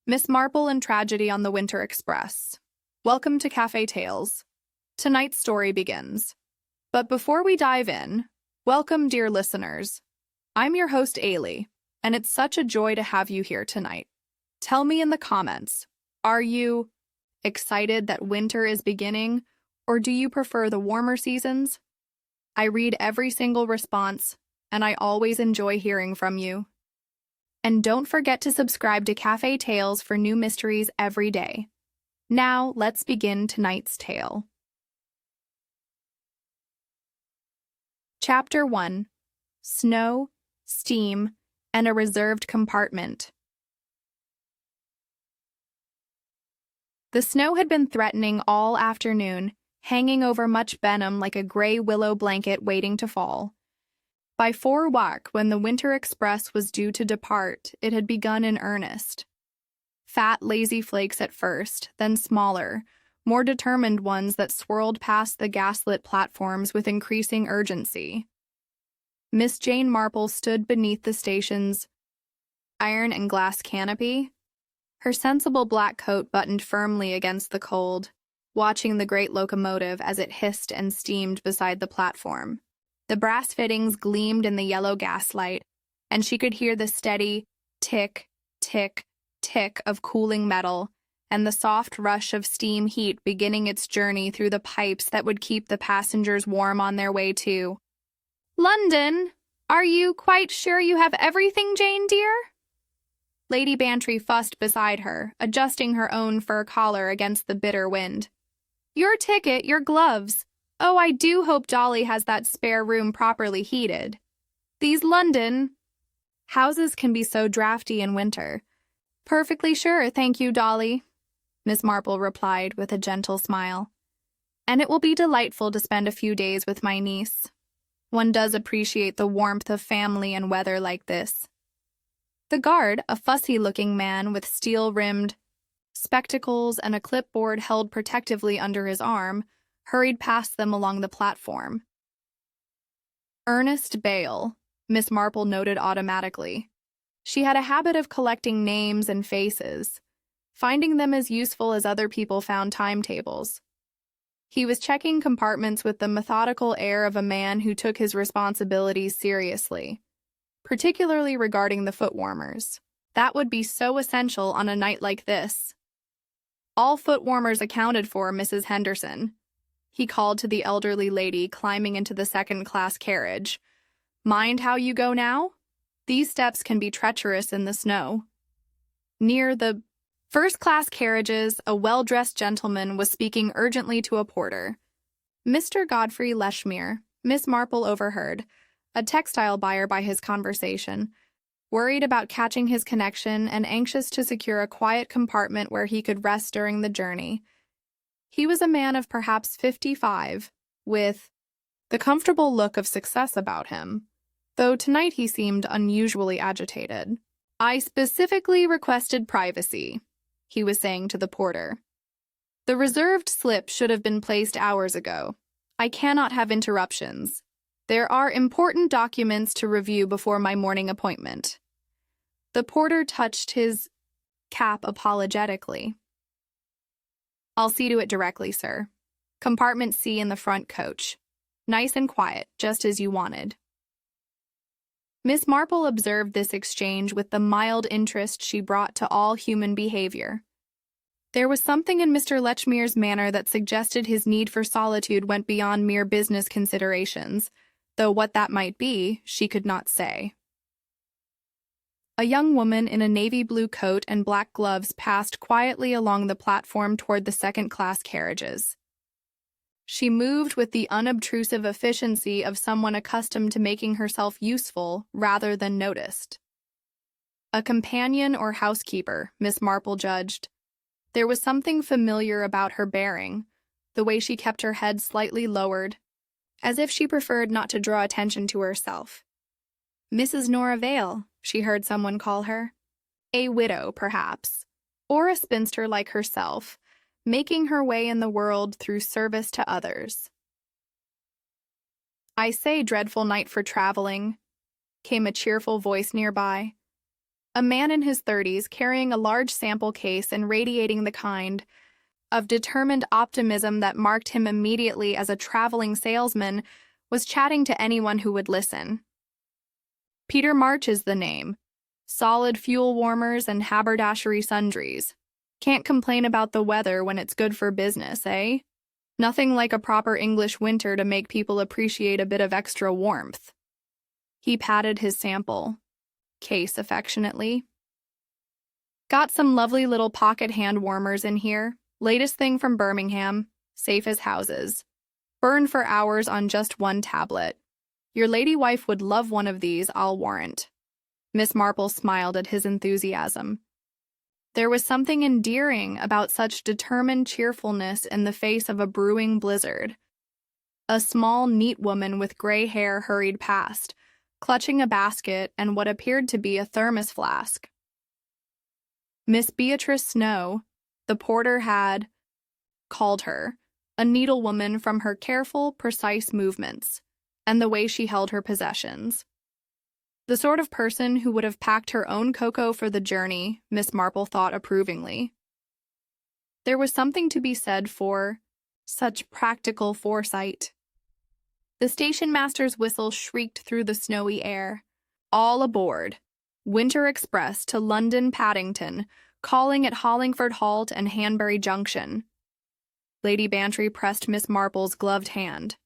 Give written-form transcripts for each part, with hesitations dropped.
Miss Marple and Tragedy on the Winter Express. Welcome to Cafe Tales. Tonight's story begins. But before we dive in, welcome, dear listeners. I'm your host, Ailey, and it's such a joy to have you here tonight. Tell me in the comments, are you excited that winter is beginning, or do you prefer the warmer seasons? I read every single response, and I always enjoy hearing from you. And don't forget to subscribe to Cafe Tales for new mysteries every day. Now, let's begin tonight's tale. Chapter 1. Snow, Steam, and a Reserved Compartment. The snow had been threatening all afternoon, hanging over Much Benham like a gray willow blanket waiting to fall. By 4 o'clock, when the Winter Express was due to depart, it had begun in earnest. Fat, lazy flakes at first, then smaller, more determined ones that swirled past the gaslit platforms with increasing urgency. Miss Jane Marple stood beneath the station's iron and glass canopy, her sensible black coat buttoned firmly against the cold, watching the great locomotive as it hissed and steamed beside the platform. The brass fittings gleamed in the yellow gaslight, and she could hear the steady tick, tick, tick of cooling metal and the soft rush of steam heat beginning its journey through the pipes that would keep the passengers warm on their way to London. Are you quite sure you have everything, Jane, dear? Lady Bantry fussed beside her, adjusting her own fur collar against the bitter wind. Your ticket, your gloves. Oh, I do hope Dolly has that spare room properly heated. These London houses can be so drafty in winter. Perfectly sure, thank you, Dolly, Miss Marple replied with a gentle smile. And it will be delightful to spend a few days with my niece. One does appreciate the warmth of family and weather like this. The guard, a fussy-looking man with steel-rimmed spectacles and a clipboard held protectively under his arm, hurried past them along the platform. Ernest Bale, Miss Marple noted automatically. She had a habit of collecting names and faces, finding them as useful as other people found timetables. He was checking compartments with the methodical air of a man who took his responsibilities seriously, particularly regarding the foot warmers. That would be so essential on a night like this. All foot warmers accounted for, Mrs. Henderson, he called to the elderly lady climbing into the second-class carriage. Mind how you go now? These steps can be treacherous in the snow. Near the first-class carriages, a well-dressed gentleman was speaking urgently to a porter. Mr. Godfrey Leshmere, Miss Marple overheard, a textile buyer by his conversation, worried about catching his connection and anxious to secure a quiet compartment where he could rest during the journey. He was a man of perhaps 55, with the comfortable look of success about him, though tonight he seemed unusually agitated. I specifically requested privacy, he was saying to the porter. The reserved slip should have been placed hours ago. I cannot have interruptions. There are important documents to review before my morning appointment. The porter touched his cap apologetically. I'll see to it directly, sir. Compartment C in the front coach. Nice and quiet, just as you wanted. Miss Marple observed this exchange with the mild interest she brought to all human behavior. There was something in Mr. Lechmere's manner that suggested his need for solitude went beyond mere business considerations, though what that might be, she could not say. A young woman in a navy blue coat and black gloves passed quietly along the platform toward the second-class carriages. She moved with the unobtrusive efficiency of someone accustomed to making herself useful rather than noticed. A companion or housekeeper, Miss Marple judged. There was something familiar about her bearing, the way she kept her head slightly lowered, as if she preferred not to draw attention to herself. Mrs. Nora Vale, she heard someone call her. A widow, perhaps, or a spinster like herself, making her way in the world through service to others. I say, dreadful night for traveling, came a cheerful voice nearby. A man in his 30s carrying a large sample case and radiating the kind of determined optimism that marked him immediately as a traveling salesman, was chatting to anyone who would listen. Peter March is the name. Solid fuel warmers and haberdashery sundries. Can't complain about the weather when it's good for business, eh? Nothing like a proper English winter to make people appreciate a bit of extra warmth. He patted his sample case affectionately. Got some lovely little pocket hand warmers in here. Latest thing from Birmingham. Safe as houses. Burn for hours on just one tablet. Your lady wife would love one of these, I'll warrant. Miss Marple smiled at his enthusiasm. There was something endearing about such determined cheerfulness in the face of a brewing blizzard. A small, neat woman with gray hair hurried past, clutching a basket and what appeared to be a thermos flask. Miss Beatrice Snow, the porter had called her, a needlewoman from her careful, precise movements, and the way she held her possessions. The sort of person who would have packed her own cocoa for the journey, Miss Marple thought approvingly. There was something to be said for such practical foresight. The station master's whistle shrieked through the snowy air. All aboard. Winter Express to London Paddington, calling at Hollingford Halt and Hanbury Junction. Lady Bantry pressed Miss Marple's gloved hand.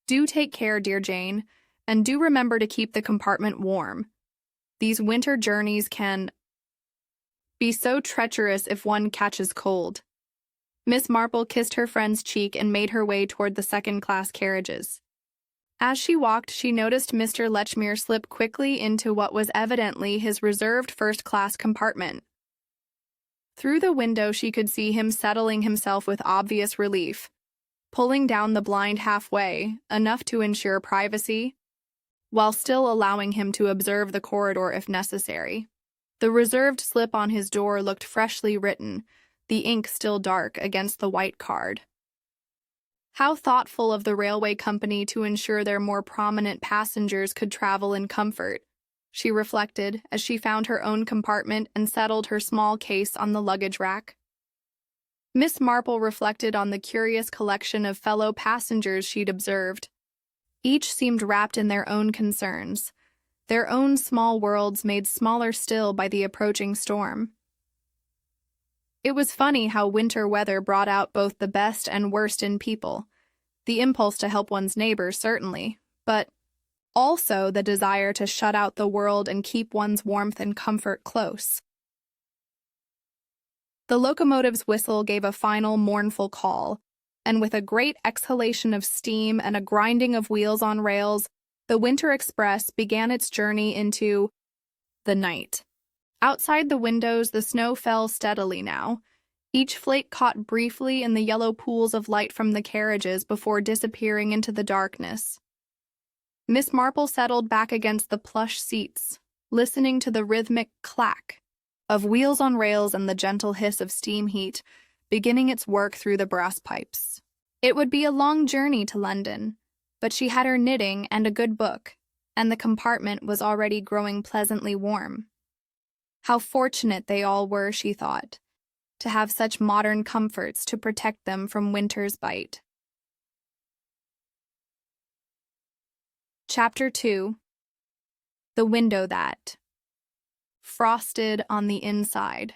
Do take care, dear Jane, and do remember to keep the compartment warm. These winter journeys can be so treacherous if one catches cold. Miss Marple kissed her friend's cheek and made her way toward the second-class carriages. As she walked, she noticed Mr. Lechmere slip quickly into what was evidently his reserved first-class compartment. Through the window she could see him settling himself with obvious relief, pulling down the blind halfway, enough to ensure privacy, while still allowing him to observe the corridor if necessary. The reserved slip on his door looked freshly written, the ink still dark against the white card. How thoughtful of the railway company to ensure their more prominent passengers could travel in comfort, she reflected as she found her own compartment and settled her small case on the luggage rack. Miss Marple reflected on the curious collection of fellow passengers she'd observed. Each seemed wrapped in their own concerns, their own small worlds made smaller still by the approaching storm. It was funny how winter weather brought out both the best and worst in people. The impulse to help one's neighbors, certainly, but also the desire to shut out the world and keep one's warmth and comfort close. The locomotive's whistle gave a final mournful call, and with a great exhalation of steam and a grinding of wheels on rails, the Winter Express began its journey into the night. Outside the windows, the snow fell steadily now. Each flake caught briefly in the yellow pools of light from the carriages before disappearing into the darkness. Miss Marple settled back against the plush seats, listening to the rhythmic clack of wheels on rails and the gentle hiss of steam heat beginning its work through the brass pipes. It would be a long journey to London, but she had her knitting and a good book, and the compartment was already growing pleasantly warm. How fortunate they all were, she thought, to have such modern comforts to protect them from winter's bite. Chapter 2. The Window That Frosted on the Inside.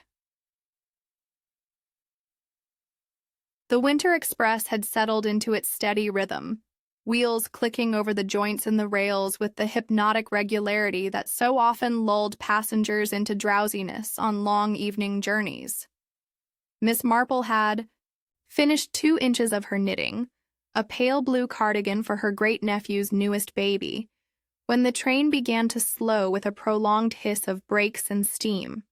The Winter Express had settled into its steady rhythm, wheels clicking over the joints in the rails with the hypnotic regularity that so often lulled passengers into drowsiness on long evening journeys. Miss Marple had finished 2 inches of her knitting, a pale blue cardigan for her great-nephew's newest baby, when the train began to slow with a prolonged hiss of brakes and steam.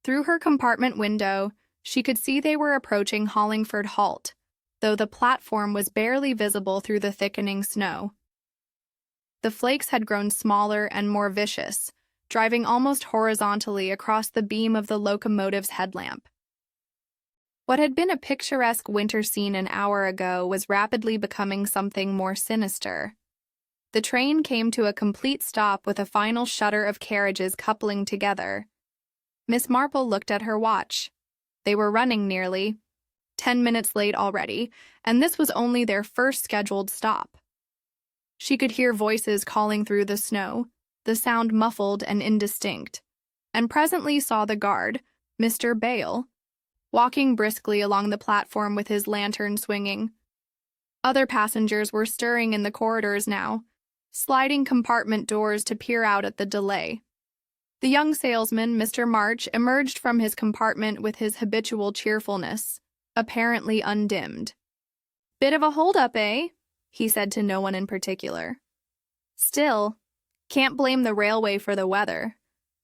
Through her compartment window, she could see they were approaching Hollingford Halt, though the platform was barely visible through the thickening snow. The flakes had grown smaller and more vicious, driving almost horizontally across the beam of the locomotive's headlamp. What had been a picturesque winter scene an hour ago was rapidly becoming something more sinister. The train came to a complete stop with a final shudder of carriages coupling together. Miss Marple looked at her watch. They were running nearly 10 minutes late already, and this was only their first scheduled stop. She could hear voices calling through the snow, the sound muffled and indistinct, and presently saw the guard, Mr. Bale, walking briskly along the platform with his lantern swinging. Other passengers were stirring in the corridors now, sliding compartment doors to peer out at the delay. The young salesman, Mr. March, emerged from his compartment with his habitual cheerfulness, apparently undimmed. "Bit of a hold-up, eh?" he said to no one in particular. "Still, can't blame the railway for the weather.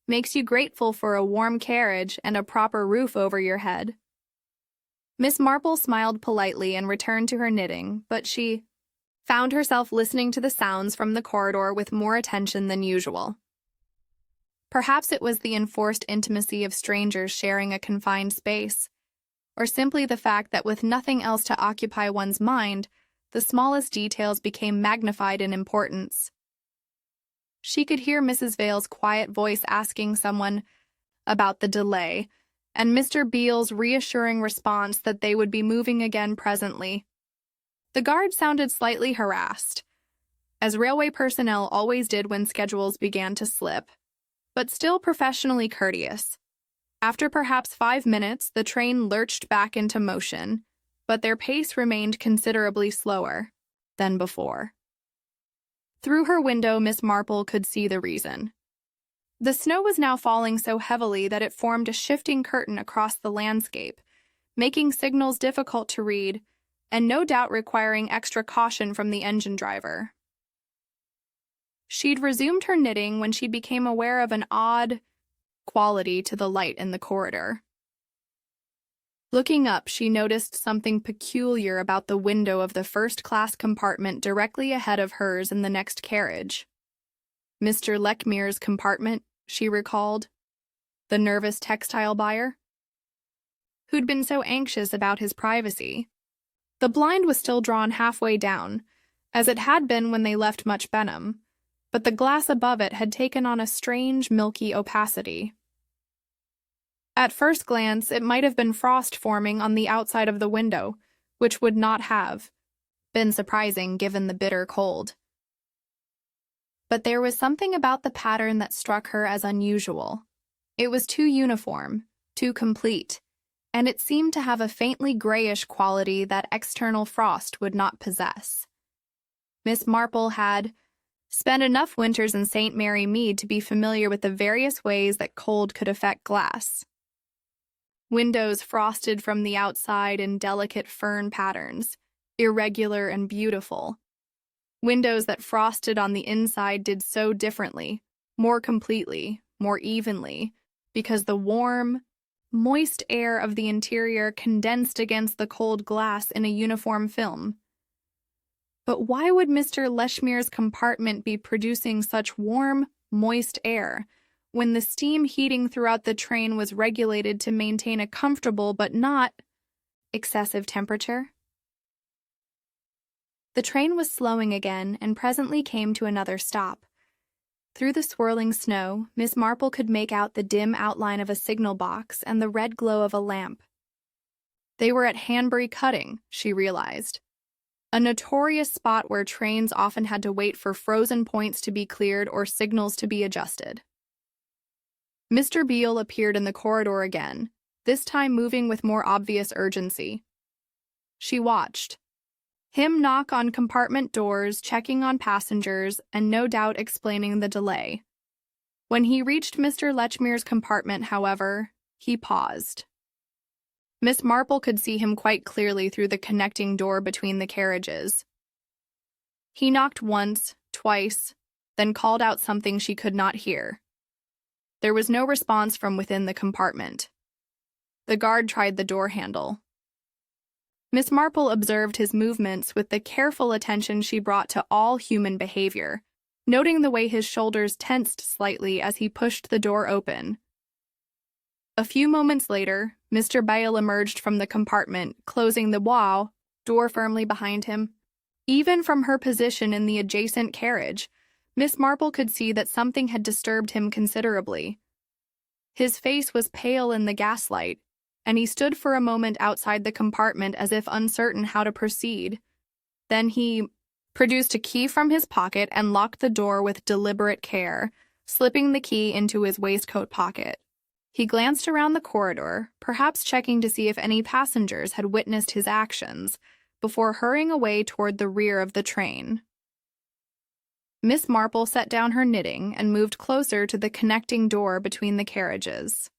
Makes you grateful for a warm carriage and a proper roof over your head." Miss Marple smiled politely and returned to her knitting, but she found herself listening to the sounds from the corridor with more attention than usual. Perhaps it was the enforced intimacy of strangers sharing a confined space, or simply the fact that with nothing else to occupy one's mind, the smallest details became magnified in importance. She could hear Mrs. Vale's quiet voice asking someone about the delay, and Mr. Beale's reassuring response that they would be moving again presently. The guard sounded slightly harassed, as railway personnel always did when schedules began to slip, but still professionally courteous. After perhaps 5 minutes, the train lurched back into motion, but their pace remained considerably slower than before. Through her window, Miss Marple could see the reason. The snow was now falling so heavily that it formed a shifting curtain across the landscape, making signals difficult to read, and no doubt requiring extra caution from the engine driver. She'd resumed her knitting when she became aware of an odd quality to the light in the corridor. Looking up, she noticed something peculiar about the window of the first-class compartment directly ahead of hers in the next carriage. Mr. Lechmere's compartment, she recalled, the nervous textile buyer, who'd been so anxious about his privacy. The blind was still drawn halfway down, as it had been when they left Much Benham, but the glass above it had taken on a strange, milky opacity. At first glance, it might have been frost forming on the outside of the window, which would not have been surprising given the bitter cold. But there was something about the pattern that struck her as unusual. It was too uniform, too complete, and it seemed to have a faintly grayish quality that external frost would not possess. Miss Marple had spent enough winters in St. Mary Mead to be familiar with the various ways that cold could affect glass. Windows frosted from the outside in delicate fern patterns, irregular and beautiful. Windows that frosted on the inside did so differently, more completely, more evenly, because the warm, moist air of the interior condensed against the cold glass in a uniform film. But why would Mr. Lechmere's compartment be producing such warm, moist air when the steam heating throughout the train was regulated to maintain a comfortable but not excessive temperature? The train was slowing again and presently came to another stop. Through the swirling snow, Miss Marple could make out the dim outline of a signal box and the red glow of a lamp. They were at Hanbury Cutting, she realized, a notorious spot where trains often had to wait for frozen points to be cleared or signals to be adjusted. Mr. Beale appeared in the corridor again, this time moving with more obvious urgency. She watched him knock on compartment doors, checking on passengers, and no doubt explaining the delay. When he reached Mr. Lechmere's compartment, however, he paused. Miss Marple could see him quite clearly through the connecting door between the carriages. He knocked once, twice, then called out something she could not hear. There was no response from within the compartment. The guard tried the door handle. Miss Marple observed his movements with the careful attention she brought to all human behavior, noting the way his shoulders tensed slightly as he pushed the door open. A few moments later, Mr. Bale emerged from the compartment, closing the door firmly behind him. Even from her position in the adjacent carriage, Miss Marple could see that something had disturbed him considerably. His face was pale in the gaslight, and he stood for a moment outside the compartment as if uncertain how to proceed. Then he produced a key from his pocket and locked the door with deliberate care, slipping the key into his waistcoat pocket. He glanced around the corridor, perhaps checking to see if any passengers had witnessed his actions, before hurrying away toward the rear of the train. Miss Marple set down her knitting and moved closer to the connecting door between the carriages.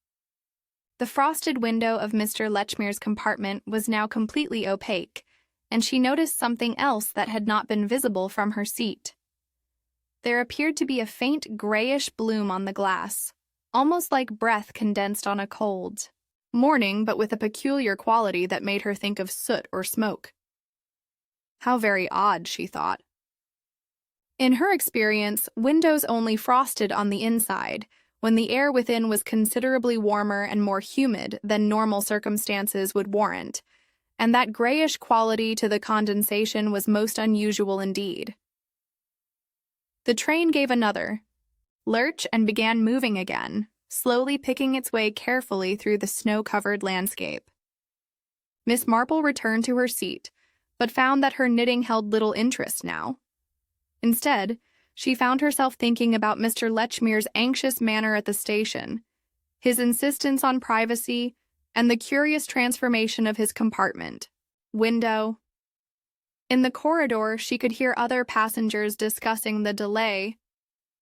The frosted window of Mr. Lechmere's compartment was now completely opaque, and she noticed something else that had not been visible from her seat. There appeared to be a faint grayish bloom on the glass, almost like breath condensed on a cold morning, but with a peculiar quality that made her think of soot or smoke. How very odd, she thought. In her experience, windows only frosted on the inside, when the air within was considerably warmer and more humid than normal circumstances would warrant, and that grayish quality to the condensation was most unusual indeed. The train gave another lurch and began moving again, slowly picking its way carefully through the snow-covered landscape. Miss Marple returned to her seat, but found that her knitting held little interest now. Instead, she found herself thinking about Mr. Lechmere's anxious manner at the station, his insistence on privacy, and the curious transformation of his compartment window. In the corridor, she could hear other passengers discussing the delay.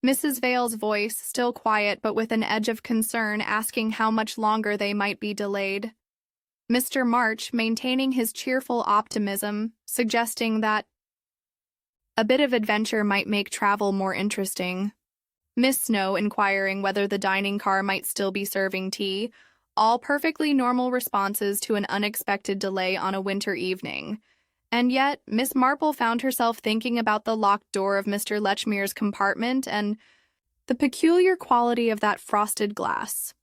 Mrs. Vale's voice, still quiet but with an edge of concern, asking how much longer they might be delayed. Mr. March, maintaining his cheerful optimism, suggesting that a bit of adventure might make travel more interesting. Miss Snow inquiring whether the dining car might still be serving tea, all perfectly normal responses to an unexpected delay on a winter evening. And yet, Miss Marple found herself thinking about the locked door of Mr. Lechmere's compartment and the peculiar quality of that frosted glass.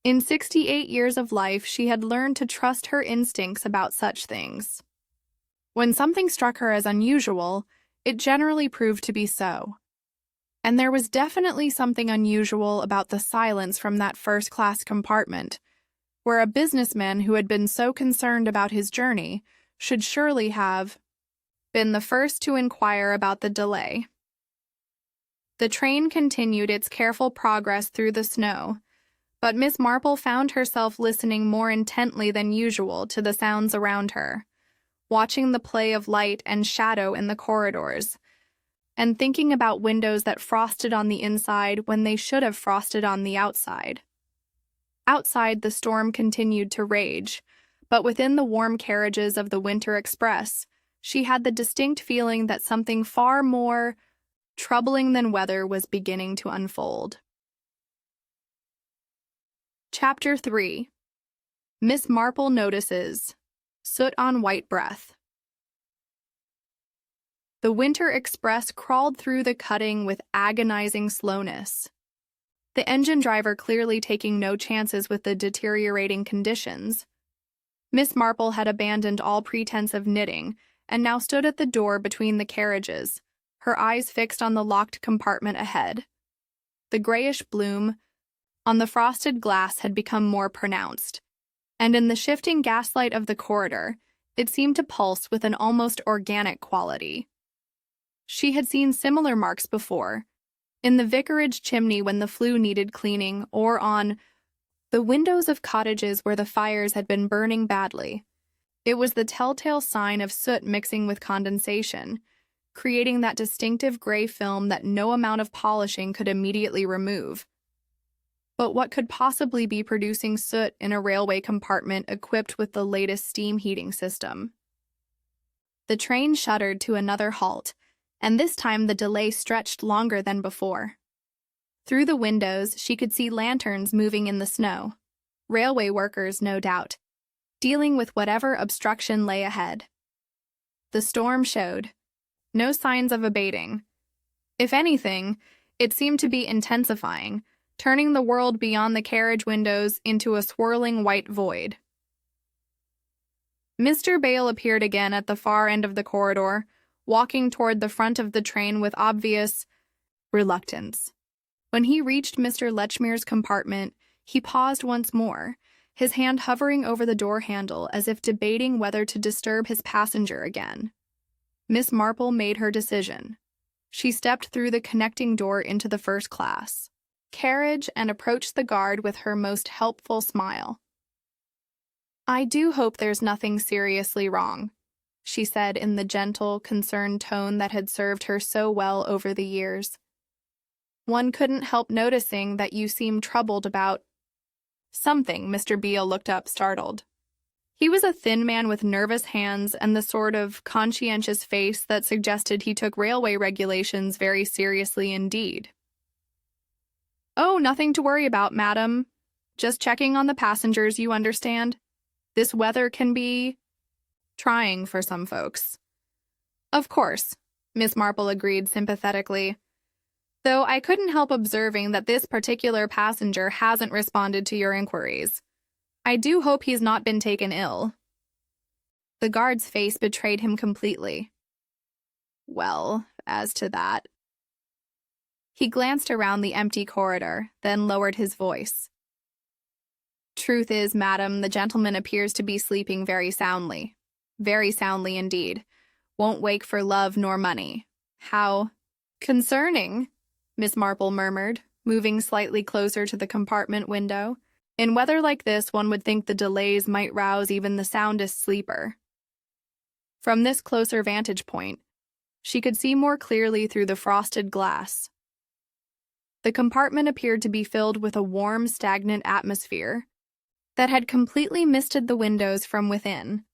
In 68 years of life, she had learned to trust her instincts about such things. When something struck her as unusual, it generally proved to be so. And there was definitely something unusual about the silence from that first-class compartment, where a businessman who had been so concerned about his journey should surely have been the first to inquire about the delay. The train continued its careful progress through the snow, but Miss Marple found herself listening more intently than usual to the sounds around her, watching the play of light and shadow in the corridors, and thinking about windows that frosted on the inside when they should have frosted on the outside. Outside, the storm continued to rage, but within the warm carriages of the winter express, she had the distinct feeling that something far more troubling than weather was beginning to unfold. Chapter 3. Miss Marple Notices Soot on White Breath. The winter express crawled through the cutting with agonizing slowness. The engine driver clearly taking no chances with the deteriorating conditions. Miss Marple had abandoned all pretense of knitting and now stood at the door between the carriages, her eyes fixed on the locked compartment ahead. The grayish bloom on the frosted glass had become more pronounced, and in the shifting gaslight of the corridor, it seemed to pulse with an almost organic quality. She had seen similar marks before, in the vicarage chimney when the flue needed cleaning, or on the windows of cottages where the fires had been burning badly. It was the telltale sign of soot mixing with condensation, creating that distinctive gray film that no amount of polishing could immediately remove. But what could possibly be producing soot in a railway compartment equipped with the latest steam heating system? The train shuddered to another halt, and this time the delay stretched longer than before. Through the windows, she could see lanterns moving in the snow. Railway workers, no doubt, dealing with whatever obstruction lay ahead. The storm showed no signs of abating. If anything, it seemed to be intensifying, turning the world beyond the carriage windows into a swirling white void. Mr. Bale appeared again at the far end of the corridor, walking toward the front of the train with obvious reluctance. When he reached Mr. Lechmere's compartment, he paused once more, his hand hovering over the door handle as if debating whether to disturb his passenger again. Miss Marple made her decision. She stepped through the connecting door into the first class carriage and approached the guard with her most helpful smile. "I do hope there's nothing seriously wrong," she said in the gentle, concerned tone that had served her so well over the years. "One couldn't help noticing that you seemed troubled about something." Mr. Beale looked up, startled. He was a thin man with nervous hands and the sort of conscientious face that suggested he took railway regulations very seriously indeed. "Oh, nothing to worry about, madam. Just checking on the passengers, you understand. This weather can be trying for some folks." "Of course," Miss Marple agreed sympathetically. "Though I couldn't help observing that this particular passenger hasn't responded to your inquiries. I do hope he's not been taken ill." The guard's face betrayed him completely. "Well, as to that..." He glanced around the empty corridor, then lowered his voice. "Truth is, madam, the gentleman appears to be sleeping very soundly indeed. Won't wake for love nor money." "How concerning," Miss Marple murmured, moving slightly closer to the compartment window. In weather like this, one would think the delays might rouse even the soundest sleeper. From this closer vantage point, she could see more clearly through the frosted glass. The compartment appeared to be filled with a warm, stagnant atmosphere that had completely misted the windows from within,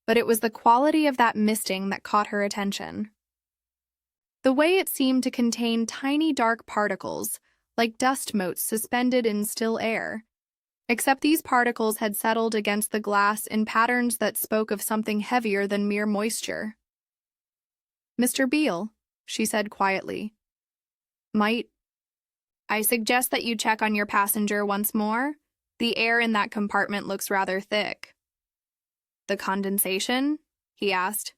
but it was the quality of that misting that caught her attention. The way it seemed to contain tiny dark particles, like dust motes suspended in still air, except these particles had settled against the glass in patterns that spoke of something heavier than mere moisture. "Mr. Beale," she said quietly, "might I suggest that you check on your passenger once more? The air in that compartment looks rather thick." "The condensation?" he asked.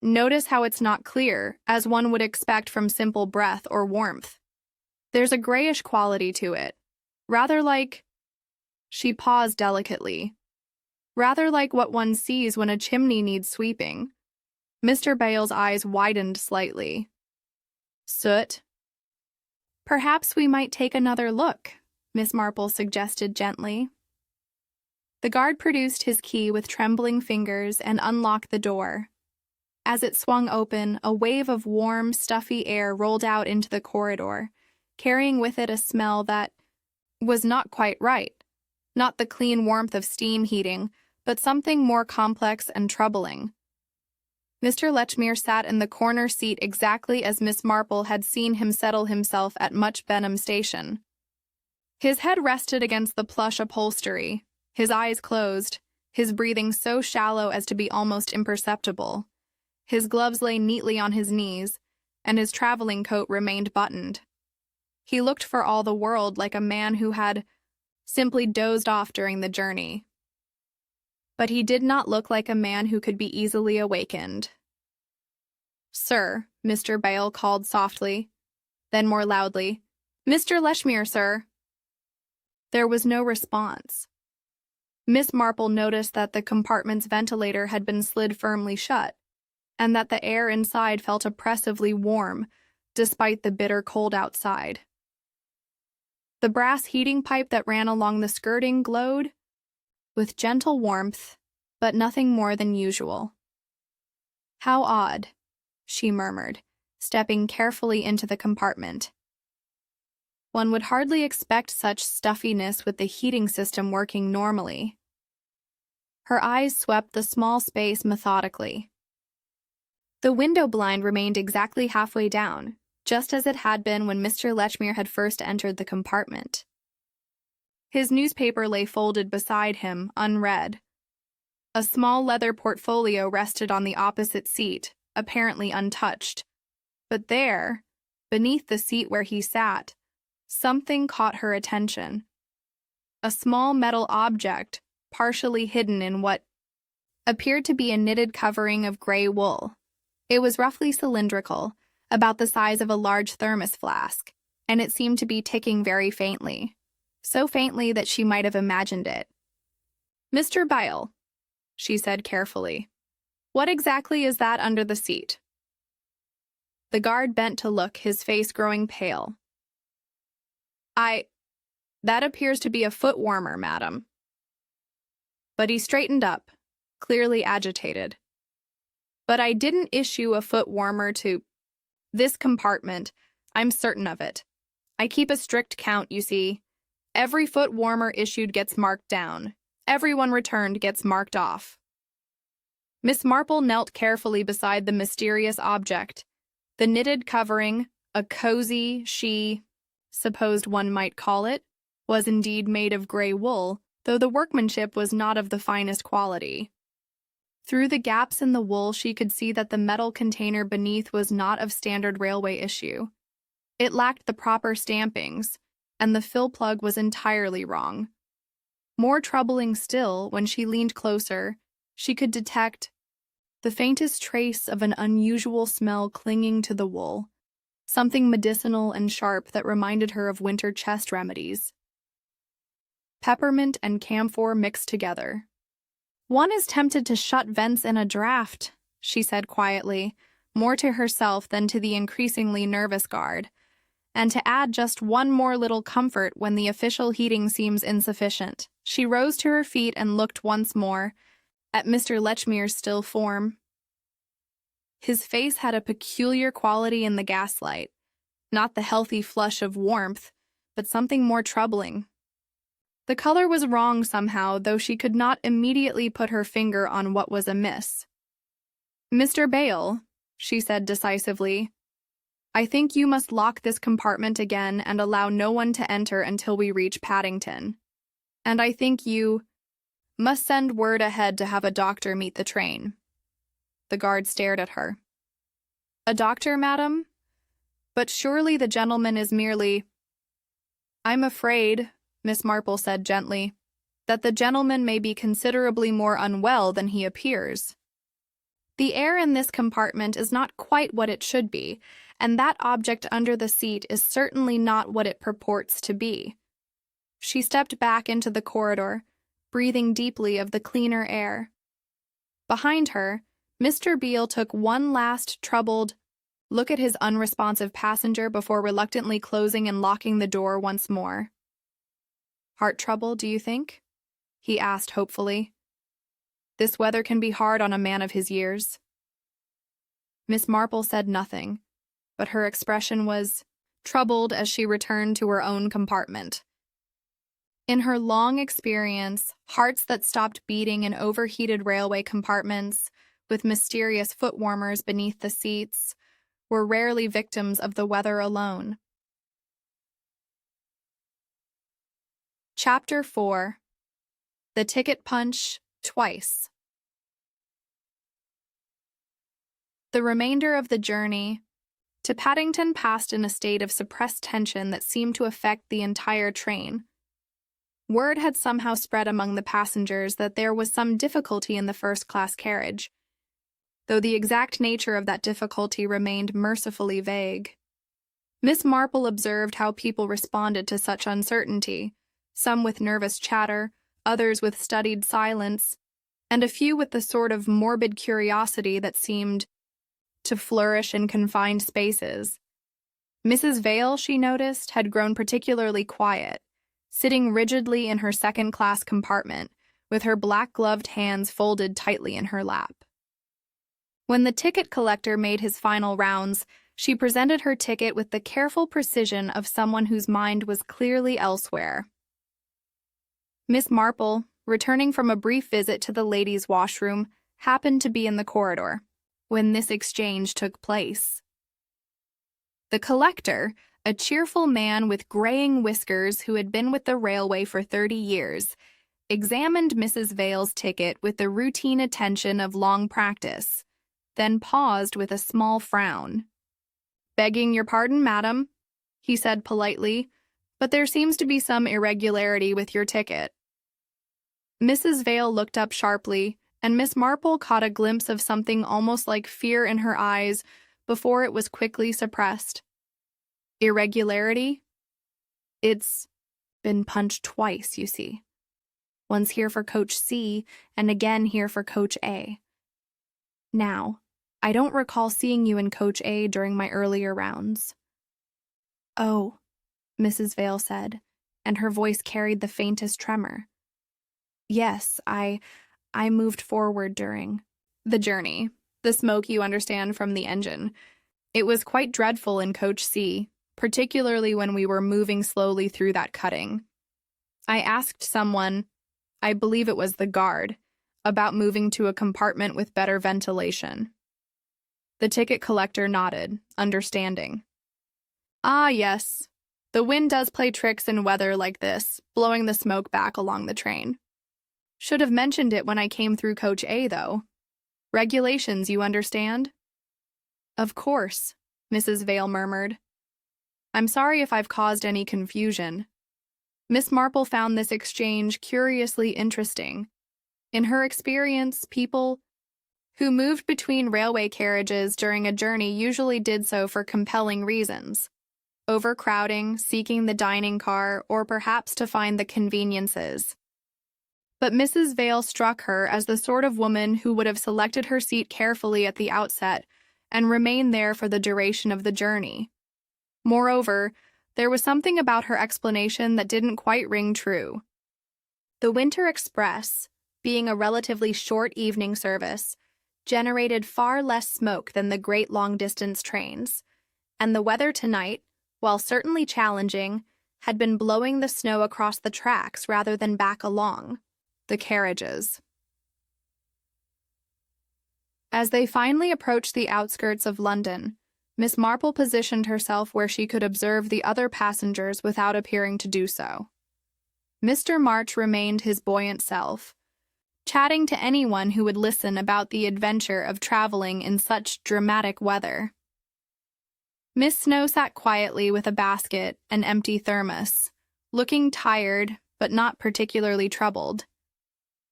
"Notice how it's not clear, as one would expect from simple breath or warmth. There's a grayish quality to it, rather like..." She paused delicately. "Rather like what one sees when a chimney needs sweeping." Mr. Beale's eyes widened slightly. "Soot?" "Perhaps we might take another look," Miss Marple suggested gently. The guard produced his key with trembling fingers and unlocked the door. As it swung open, a wave of warm, stuffy air rolled out into the corridor, carrying with it a smell that was not quite right. Not the clean warmth of steam heating, but something more complex and troubling. Mr. Lechmere sat in the corner seat exactly as Miss Marple had seen him settle himself at Much Benham Station. His head rested against the plush upholstery, his eyes closed, his breathing so shallow as to be almost imperceptible. His gloves lay neatly on his knees, and his traveling coat remained buttoned. He looked for all the world like a man who had simply dozed off during the journey. But he did not look like a man who could be easily awakened. "Sir," Mr. Beale called softly, then more loudly, "Mr. Lechmere, sir." There was no response. Miss Marple noticed that the compartment's ventilator had been slid firmly shut, and that the air inside felt oppressively warm, despite the bitter cold outside. The brass heating pipe that ran along the skirting glowed with gentle warmth, but nothing more than usual. "How odd," she murmured, stepping carefully into the compartment. "One would hardly expect such stuffiness with the heating system working normally." Her eyes swept the small space methodically. The window blind remained exactly halfway down, just as it had been when Mr. Lechmere had first entered the compartment. His newspaper lay folded beside him, unread. A small leather portfolio rested on the opposite seat, apparently untouched. But there, beneath the seat where he sat, something caught her attention. A small metal object, partially hidden in what appeared to be a knitted covering of gray wool. It was roughly cylindrical, about the size of a large thermos flask, and it seemed to be ticking very faintly, so faintly that she might have imagined it. "Mr. Byle," she said carefully, "what exactly is that under the seat?" The guard bent to look, his face growing pale. That appears to be a foot warmer, madam." But he straightened up, clearly agitated. "But I didn't issue a foot warmer to this compartment. I'm certain of it. I keep a strict count, you see. Every foot warmer issued gets marked down. Everyone returned gets marked off." Miss Marple knelt carefully beside the mysterious object. The knitted covering, a cozy, she supposed one might call it, was indeed made of gray wool, though the workmanship was not of the finest quality. Through the gaps in the wool she could see that the metal container beneath was not of standard railway issue. It lacked the proper stampings, and the fill plug was entirely wrong. More troubling still, when she leaned closer, she could detect the faintest trace of an unusual smell clinging to the wool, something medicinal and sharp that reminded her of winter chest remedies. Peppermint and camphor mixed together. "One is tempted to shut vents in a draught," she said quietly, more to herself than to the increasingly nervous guard, "and to add just one more little comfort when the official heating seems insufficient." She rose to her feet and looked once more at Mr. Lechmere's still form. His face had a peculiar quality in the gaslight, not the healthy flush of warmth, but something more troubling. The color was wrong somehow, though she could not immediately put her finger on what was amiss. "Mr. Bale," she said decisively, "I think you must lock this compartment again and allow no one to enter until we reach Paddington. And I think you must send word ahead to have a doctor meet the train." The guard stared at her. "A doctor, madam? But surely the gentleman is merely—" "I'm afraid," Miss Marple said gently, "that the gentleman may be considerably more unwell than he appears. The air in this compartment is not quite what it should be, and that object under the seat is certainly not what it purports to be." She stepped back into the corridor, breathing deeply of the cleaner air. Behind her, Mr. Beale took one last troubled look at his unresponsive passenger before reluctantly closing and locking the door once more. "Heart trouble, do you think?" he asked hopefully. "This weather can be hard on a man of his years." Miss Marple said nothing, but her expression was troubled as she returned to her own compartment. In her long experience, hearts that stopped beating in overheated railway compartments, with mysterious foot warmers beneath the seats, were rarely victims of the weather alone. Chapter 4. The Ticket Punch, Twice. The remainder of the journey to Paddington passed in a state of suppressed tension that seemed to affect the entire train. Word had somehow spread among the passengers that there was some difficulty in the first-class carriage, though the exact nature of that difficulty remained mercifully vague. Miss Marple observed how people responded to such uncertainty, some with nervous chatter, others with studied silence, and a few with the sort of morbid curiosity that seemed to flourish in confined spaces. Mrs. Vale, she noticed, had grown particularly quiet, sitting rigidly in her second-class compartment, with her black-gloved hands folded tightly in her lap. When the ticket collector made his final rounds, she presented her ticket with the careful precision of someone whose mind was clearly elsewhere. Miss Marple, returning from a brief visit to the ladies' washroom, happened to be in the corridor when this exchange took place. The collector, a cheerful man with graying whiskers who had been with the railway for 30 years, examined Mrs. Vale's ticket with the routine attention of long practice, then paused with a small frown. "Begging your pardon, madam," he said politely, "but there seems to be some irregularity with your ticket." Mrs. Vale looked up sharply and Miss Marple caught a glimpse of something almost like fear in her eyes before it was quickly suppressed. Irregularity? It's been punched twice, you see. Once here for Coach C, and again here for Coach A. Now, I don't recall seeing you in Coach A during my earlier rounds. Oh, Mrs. Vale said, and her voice carried the faintest tremor. Yes, I moved forward during the journey, the smoke you understand from the engine. It was quite dreadful in Coach C, particularly when we were moving slowly through that cutting. I asked someone, I believe it was the guard, about moving to a compartment with better ventilation. The ticket collector nodded, understanding. Ah, yes. The wind does play tricks in weather like this, blowing the smoke back along the train. Should have mentioned it when I came through Coach A, though. Regulations, you understand? Of course, Mrs. Vale murmured. I'm sorry if I've caused any confusion. Miss Marple found this exchange curiously interesting. In her experience, people who moved between railway carriages during a journey usually did so for compelling reasons. Overcrowding, seeking the dining car, or perhaps to find the conveniences. But Mrs. Vale struck her as the sort of woman who would have selected her seat carefully at the outset and remained there for the duration of the journey. Moreover, there was something about her explanation that didn't quite ring true. The Winter Express, being a relatively short evening service, generated far less smoke than the great long-distance trains, and the weather tonight, while certainly challenging, had been blowing the snow across the tracks rather than back along the carriages. As they finally approached the outskirts of London, Miss Marple positioned herself where she could observe the other passengers without appearing to do so. Mr. March remained his buoyant self, chatting to anyone who would listen about the adventure of traveling in such dramatic weather. Miss Snow sat quietly with a basket and empty thermos, looking tired but not particularly troubled.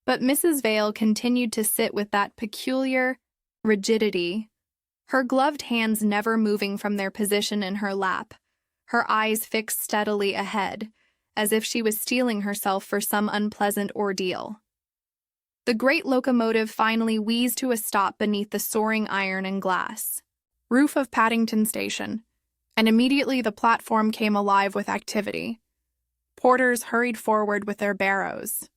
But Mrs. Vale continued to sit with that peculiar rigidity, her gloved hands never moving from their position in her lap, her eyes fixed steadily ahead, as if she was steeling herself for some unpleasant ordeal. The great locomotive finally wheezed to a stop beneath the soaring iron and glass roof of Paddington Station, and immediately the platform came alive with activity. Porters hurried forward with their barrows.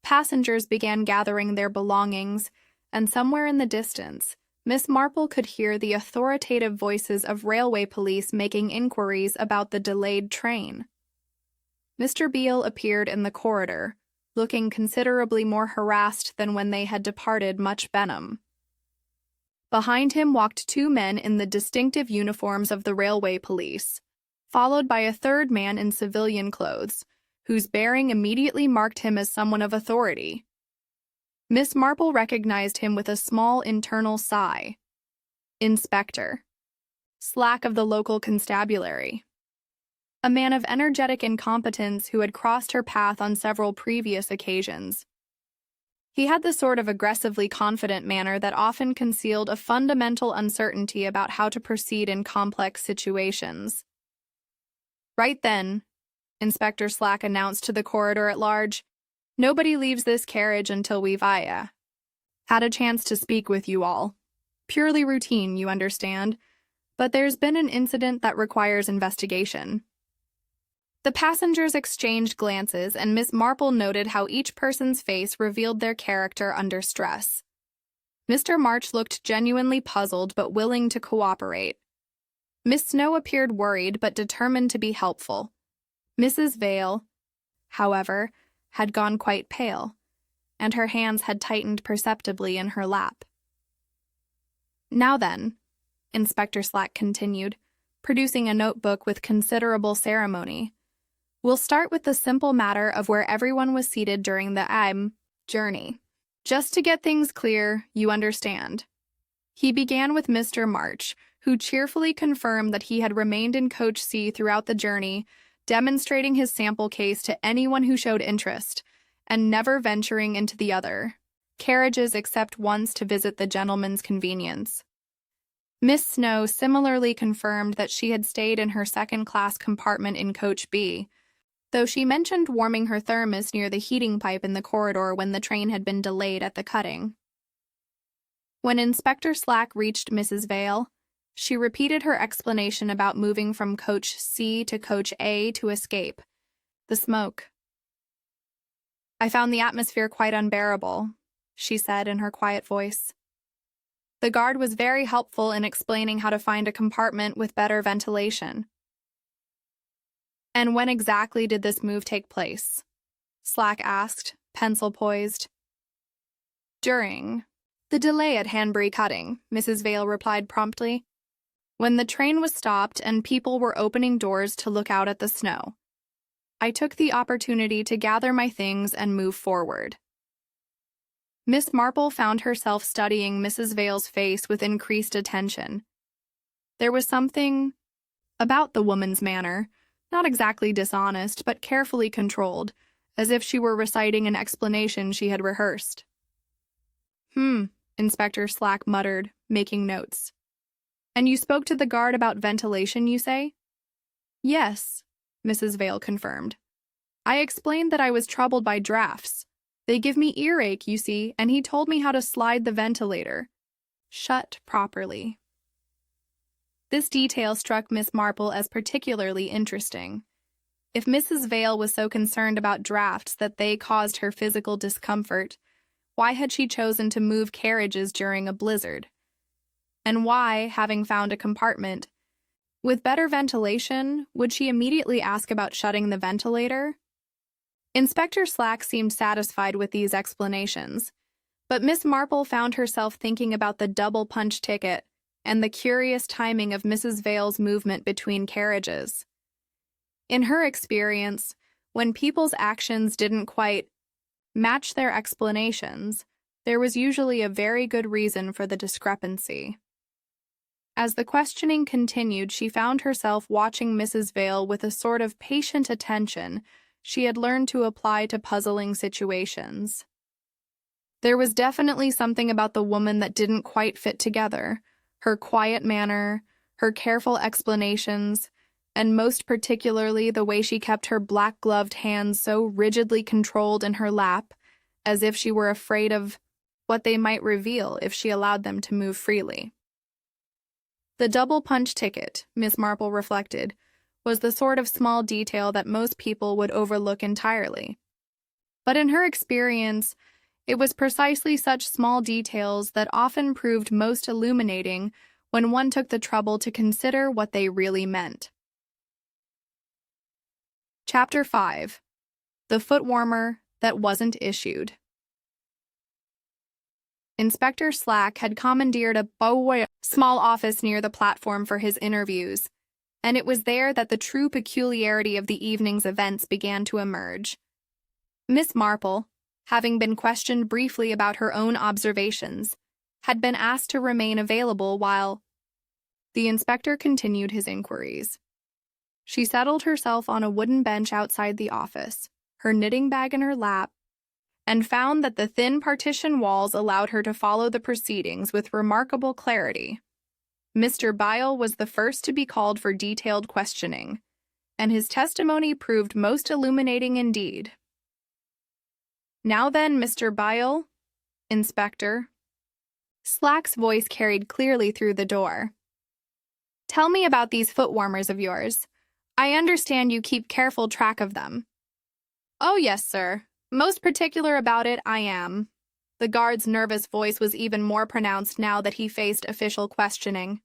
Passengers began gathering their belongings, and somewhere in the distance, Miss Marple could hear the authoritative voices of railway police making inquiries about the delayed train. Mr. Beale appeared in the corridor, looking considerably more harassed than when they had departed Much Benham. Behind him walked two men in the distinctive uniforms of the railway police, followed by a third man in civilian clothes, whose bearing immediately marked him as someone of authority. Miss Marple recognized him with a small internal sigh. Inspector Slack of the local constabulary. A man of energetic incompetence who had crossed her path on several previous occasions. He had the sort of aggressively confident manner that often concealed a fundamental uncertainty about how to proceed in complex situations. Right then, Inspector Slack announced to the corridor at large, "Nobody leaves this carriage until we've had a chance to speak with you all. Purely routine, you understand, but there's been an incident that requires investigation." The passengers exchanged glances, and Miss Marple noted how each person's face revealed their character under stress. Mr. March looked genuinely puzzled but willing to cooperate. Miss Snow appeared worried but determined to be helpful. Mrs. Vale, however, had gone quite pale, and her hands had tightened perceptibly in her lap. "Now then," Inspector Slack continued, producing a notebook with considerable ceremony, "we'll start with the simple matter of where everyone was seated during the journey. Just to get things clear, you understand." He began with Mr. March, who cheerfully confirmed that he had remained in Coach C throughout the journey, demonstrating his sample case to anyone who showed interest, and never venturing into the other. carriages except once to visit the gentleman's convenience. Miss Snow similarly confirmed that she had stayed in her second-class compartment in Coach B, though she mentioned warming her thermos near the heating pipe in the corridor when the train had been delayed at the cutting. When Inspector Slack reached Mrs. Vale, she repeated her explanation about moving from Coach C to Coach A to escape the smoke. "I found the atmosphere quite unbearable," she said in her quiet voice. "The guard was very helpful in explaining how to find a compartment with better ventilation." "And when exactly did this move take place?" Slack asked, pencil poised. "During the delay at Hanbury Cutting," Mrs. Vale replied promptly, "when the train was stopped and people were opening doors to look out at the snow. I took the opportunity to gather my things and move forward." Miss Marple found herself studying Mrs. Vale's face with increased attention. There was something about the woman's manner, not exactly dishonest, but carefully controlled, as if she were reciting an explanation she had rehearsed. Inspector Slack muttered, making notes. "And you spoke to the guard about ventilation, you say?" "Yes," Mrs. Vale confirmed. "I explained that I was troubled by drafts. They give me earache, you see, and he told me how to slide the ventilator shut properly." This detail struck Miss Marple as particularly interesting. If Mrs. Vale was so concerned about drafts that they caused her physical discomfort, why had she chosen to move carriages during a blizzard? And why, having found a compartment with better ventilation, would she immediately ask about shutting the ventilator? Inspector Slack seemed satisfied with these explanations, but Miss Marple found herself thinking about the double punch ticket and the curious timing of Mrs. Vale's movement between carriages. In her experience, when people's actions didn't quite match their explanations, there was usually a very good reason for the discrepancy. As the questioning continued, she found herself watching Mrs. Vale with a sort of patient attention she had learned to apply to puzzling situations. There was definitely something about the woman that didn't quite fit together: her quiet manner, her careful explanations, and most particularly the way she kept her black-gloved hands so rigidly controlled in her lap, as if she were afraid of what they might reveal if she allowed them to move freely. The double punch ticket, Miss Marple reflected, was the sort of small detail that most people would overlook entirely. But in her experience, it was precisely such small details that often proved most illuminating when one took the trouble to consider what they really meant. Chapter 5. The Foot Warmer That Wasn't Issued. Inspector Slack had commandeered a small office near the platform for his interviews, and it was there that the true peculiarity of the evening's events began to emerge. Miss Marple, having been questioned briefly about her own observations, had been asked to remain available while the inspector continued his inquiries. She settled herself on a wooden bench outside the office, her knitting bag in her lap, and found that the thin partition walls allowed her to follow the proceedings with remarkable clarity. Mr. Byle was the first to be called for detailed questioning, and his testimony proved most illuminating indeed. "Now then, Mr. Byle, Inspector." Slack's voice carried clearly through the door. "Tell me about these foot warmers of yours. I understand you keep careful track of them." "Oh, yes, sir. Most particular about it, I am." The guard's nervous voice was even more pronounced now that he faced official questioning.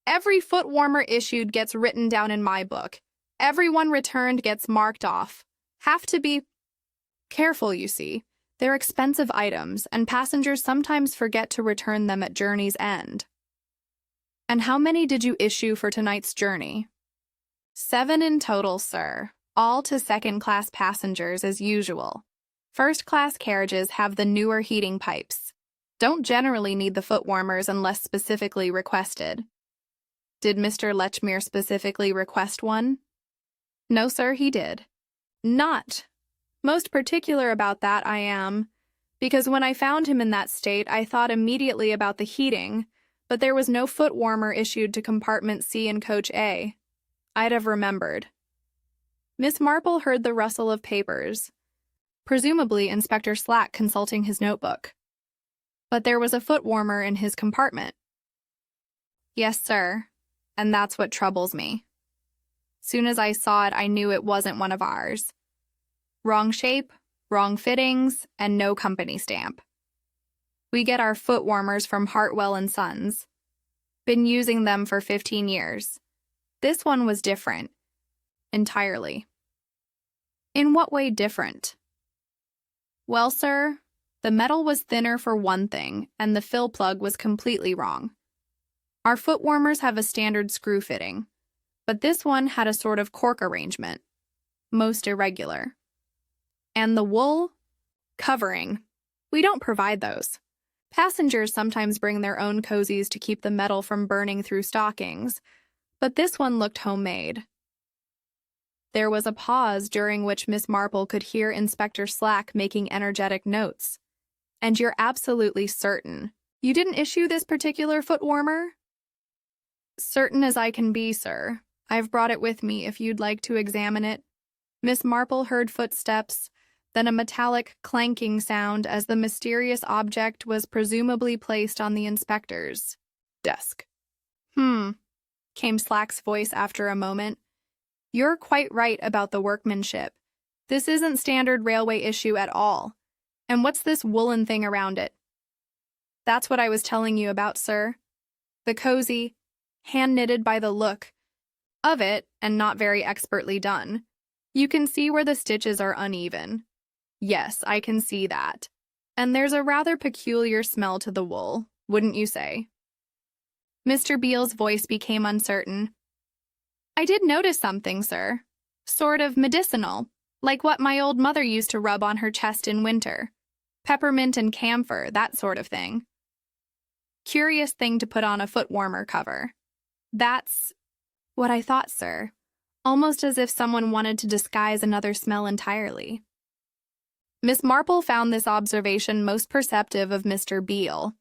"Every foot warmer issued gets written down in my book. Everyone returned gets marked off. Have to be careful, you see. They're expensive items, and passengers sometimes forget to return them at journey's end." "And how many did you issue for tonight's journey?" 7 in total, sir. All to second-class passengers as usual. First-class carriages have the newer heating pipes. Don't generally need the foot warmers unless specifically requested." "Did Mr. Lechmere specifically request one?" "No, sir, he did." "Not most particular about that, I am. Because when I found him in that state, I thought immediately about the heating, but there was no foot warmer issued to compartment C in coach A. I'd have remembered. Miss Marple heard the rustle of papers, presumably Inspector Slack consulting his notebook. But there was a foot warmer in his compartment. Yes, sir, and that's what troubles me. Soon as I saw it, I knew it wasn't one of ours. Wrong shape, wrong fittings, and no company stamp. We get our foot warmers from Hartwell and Sons. Been using them for 15 years. This one was different. Entirely. In what way different? Well, sir, the metal was thinner for one thing, and the fill plug was completely wrong. Our foot warmers have a standard screw fitting, but this one had a sort of cork arrangement, most irregular. And the wool covering, we don't provide those. Passengers sometimes bring their own cozies to keep the metal from burning through stockings, but this one looked homemade. There was a pause during which Miss Marple could hear Inspector Slack making energetic notes. And you're absolutely certain you didn't issue this particular foot warmer? Certain as I can be, sir. I've brought it with me if you'd like to examine it. Miss Marple heard footsteps, then a metallic clanking sound as the mysterious object was presumably placed on the inspector's desk. Came Slack's voice after a moment. You're quite right about the workmanship. This isn't standard railway issue at all. And what's this woolen thing around it? That's what I was telling you about, sir. The cozy, hand-knitted by the look of it, and not very expertly done. You can see where the stitches are uneven. Yes, I can see that. And there's a rather peculiar smell to the wool, wouldn't you say? Mr. Beale's voice became uncertain. I did notice something, sir. Sort of medicinal, like what my old mother used to rub on her chest in winter. Peppermint and camphor, that sort of thing. Curious thing to put on a foot warmer cover. That's what I thought, sir. Almost as if someone wanted to disguise another smell entirely. Miss Marple found this observation most perceptive of Mr. Beale.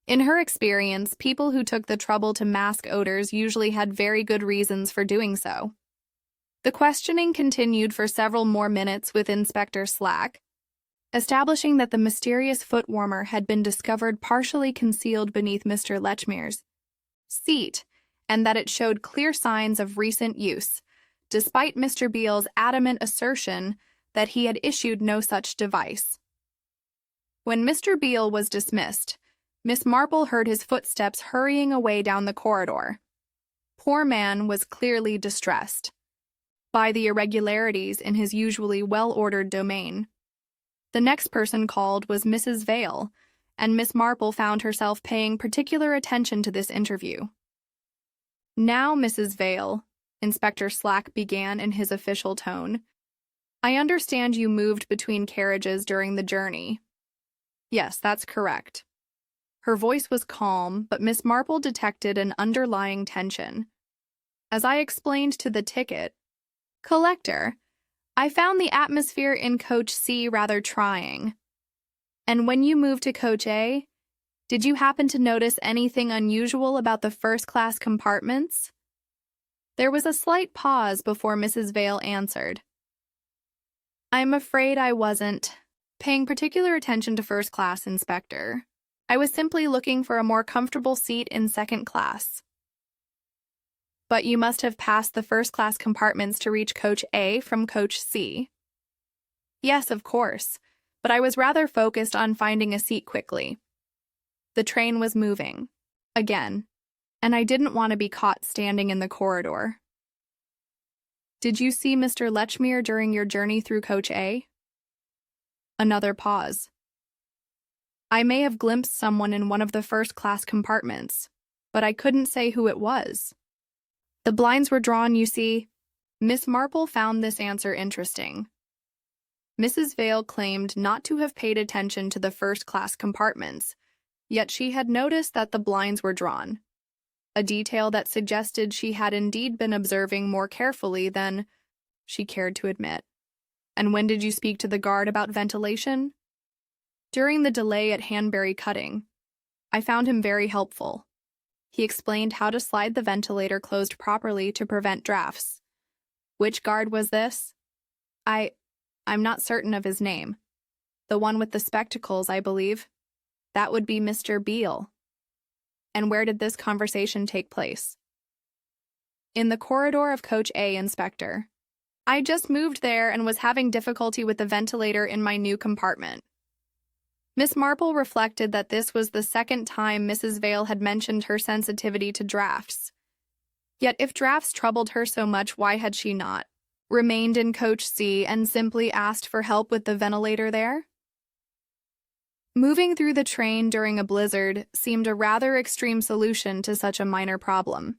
In her experience, people who took the trouble to mask odors usually had very good reasons for doing so. The questioning continued for several more minutes with Inspector Slack, establishing that the mysterious foot warmer had been discovered partially concealed beneath Mr. Lechmere's seat, and that it showed clear signs of recent use, despite Mr. Beale's adamant assertion that he had issued no such device. When Mr. Beale was dismissed, Miss Marple heard his footsteps hurrying away down the corridor. Poor man was clearly distressed by the irregularities in his usually well-ordered domain. The next person called was Mrs. Vale, and Miss Marple found herself paying particular attention to this interview. Now, Mrs. Vale, Inspector Slack began in his official tone, I understand you moved between carriages during the journey. Yes, that's correct. Her voice was calm, but Miss Marple detected an underlying tension. As I explained to the ticket collector, I found the atmosphere in Coach C rather trying. And when you moved to Coach A, did you happen to notice anything unusual about the first-class compartments? There was a slight pause before Mrs. Vale answered. I'm afraid I wasn't paying particular attention to first class, Inspector. I was simply looking for a more comfortable seat in second class. But you must have passed the first-class compartments to reach Coach A from Coach C. Yes, of course, but I was rather focused on finding a seat quickly. The train was moving, again, and I didn't want to be caught standing in the corridor. Did you see Mr. Lechmere during your journey through Coach A? Another pause. I may have glimpsed someone in one of the first-class compartments, but I couldn't say who it was. The blinds were drawn, you see. Miss Marple found this answer interesting. Mrs. Vale claimed not to have paid attention to the first-class compartments, yet she had noticed that the blinds were drawn, a detail that suggested she had indeed been observing more carefully than she cared to admit. And when did you speak to the guard about ventilation? During the delay at Hanbury Cutting, I found him very helpful. He explained how to slide the ventilator closed properly to prevent drafts. Which guard was this? I'm not certain of his name. The one with the spectacles, I believe. That would be Mr. Beale. And where did this conversation take place? In the corridor of Coach A, Inspector. I just moved there and was having difficulty with the ventilator in my new compartment. Miss Marple reflected that this was the second time Mrs. Vale had mentioned her sensitivity to drafts. Yet if drafts troubled her so much, why had she not remained in Coach C and simply asked for help with the ventilator there? Moving through the train during a blizzard seemed a rather extreme solution to such a minor problem.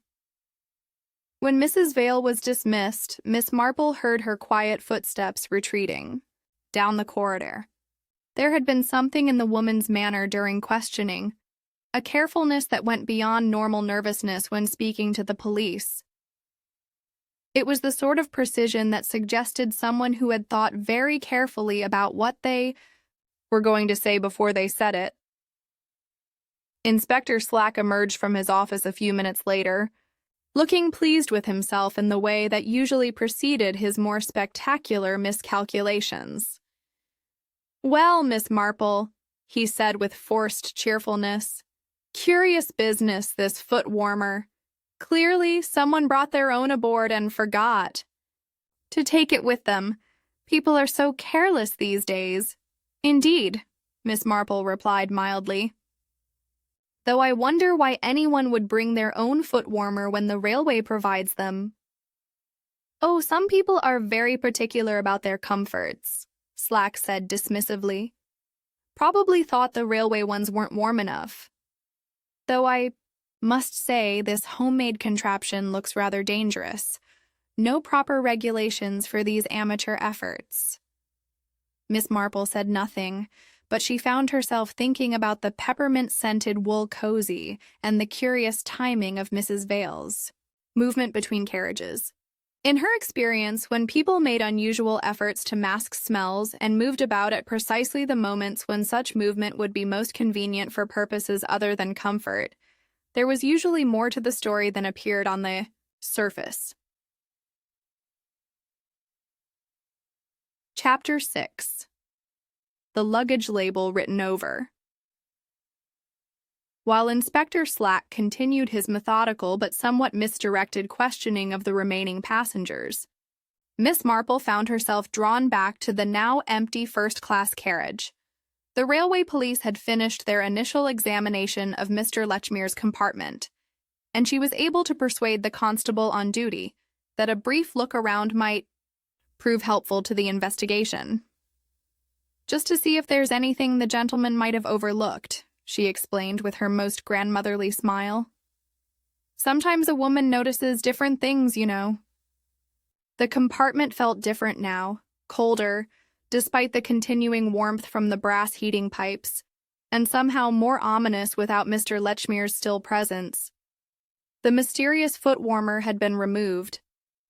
When Mrs. Vale was dismissed, Miss Marple heard her quiet footsteps retreating down the corridor. There had been something in the woman's manner during questioning, a carefulness that went beyond normal nervousness when speaking to the police. It was the sort of precision that suggested someone who had thought very carefully about what they were going to say before they said it. Inspector Slack emerged from his office a few minutes later, looking pleased with himself in the way that usually preceded his more spectacular miscalculations. "Well, Miss Marple," he said with forced cheerfulness, "curious business, this foot warmer. Clearly, someone brought their own aboard and forgot to take it with them. People are so careless these days." "Indeed," Miss Marple replied mildly. "Though I wonder why anyone would bring their own foot warmer when the railway provides them." "Oh, some people are very particular about their comforts," Slack said dismissively. "Probably thought the railway ones weren't warm enough. Though I must say this homemade contraption looks rather dangerous. No proper regulations for these amateur efforts." Miss Marple said nothing, but she found herself thinking about the peppermint-scented wool cozy and the curious timing of Mrs. Vale's movement between carriages. In her experience, when people made unusual efforts to mask smells and moved about at precisely the moments when such movement would be most convenient for purposes other than comfort, there was usually more to the story than appeared on the surface. Chapter 6. The luggage label written over. While Inspector Slack continued his methodical but somewhat misdirected questioning of the remaining passengers, Miss Marple found herself drawn back to the now empty first-class carriage. The railway police had finished their initial examination of Mr. Lechmere's compartment, and she was able to persuade the constable on duty that a brief look around might prove helpful to the investigation. "Just to see if there's anything the gentleman might have overlooked," she explained with her most grandmotherly smile. "Sometimes a woman notices different things, you know." The compartment felt different now, colder, despite the continuing warmth from the brass heating pipes, and somehow more ominous without Mr. Lechmere's still presence. The mysterious foot warmer had been removed,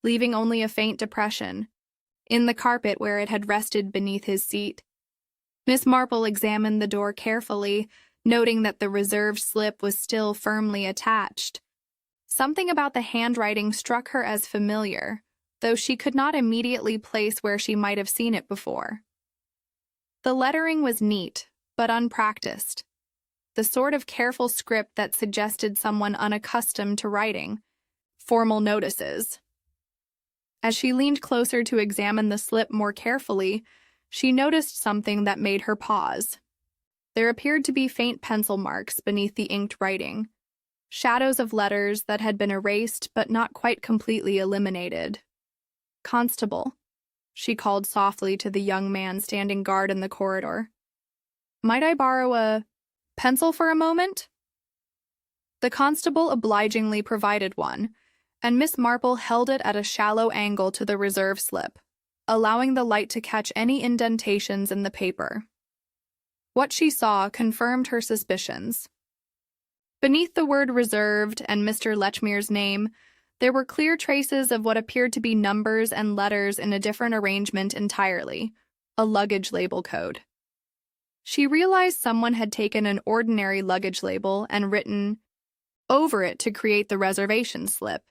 leaving only a faint depression in the carpet where it had rested beneath his seat. Miss Marple examined the door carefully, noting that the reserved slip was still firmly attached. Something about the handwriting struck her as familiar, though she could not immediately place where she might have seen it before. The lettering was neat, but unpracticed, the sort of careful script that suggested someone unaccustomed to writing formal notices. As she leaned closer to examine the slip more carefully, she noticed something that made her pause. There appeared to be faint pencil marks beneath the inked writing, shadows of letters that had been erased but not quite completely eliminated. "Constable," she called softly to the young man standing guard in the corridor. "Might I borrow a pencil for a moment?" The constable obligingly provided one, and Miss Marple held it at a shallow angle to the reserve slip, allowing the light to catch any indentations in the paper. What she saw confirmed her suspicions. Beneath the word reserved and Mr. Lechmere's name, there were clear traces of what appeared to be numbers and letters in a different arrangement entirely, a luggage label code. She realized someone had taken an ordinary luggage label and written over it to create the reservation slip.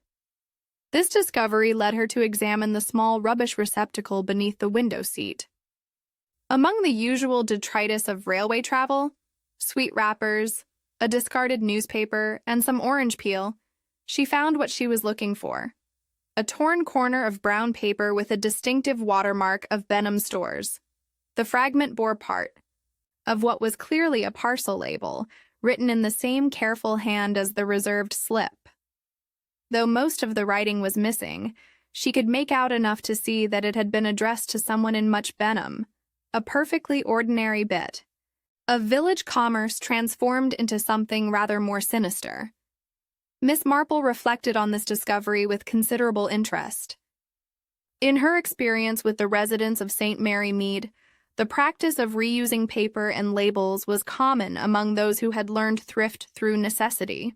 This discovery led her to examine the small rubbish receptacle beneath the window seat. Among the usual detritus of railway travel, sweet wrappers, a discarded newspaper, and some orange peel, she found what she was looking for: a torn corner of brown paper with a distinctive watermark of Benham Stores. The fragment bore part of what was clearly a parcel label, written in the same careful hand as the reserved slip. Though most of the writing was missing, she could make out enough to see that it had been addressed to someone in Much Benham, a perfectly ordinary bit of village commerce transformed into something rather more sinister. Miss Marple reflected on this discovery with considerable interest. In her experience with the residents of St. Mary Mead, the practice of reusing paper and labels was common among those who had learned thrift through necessity.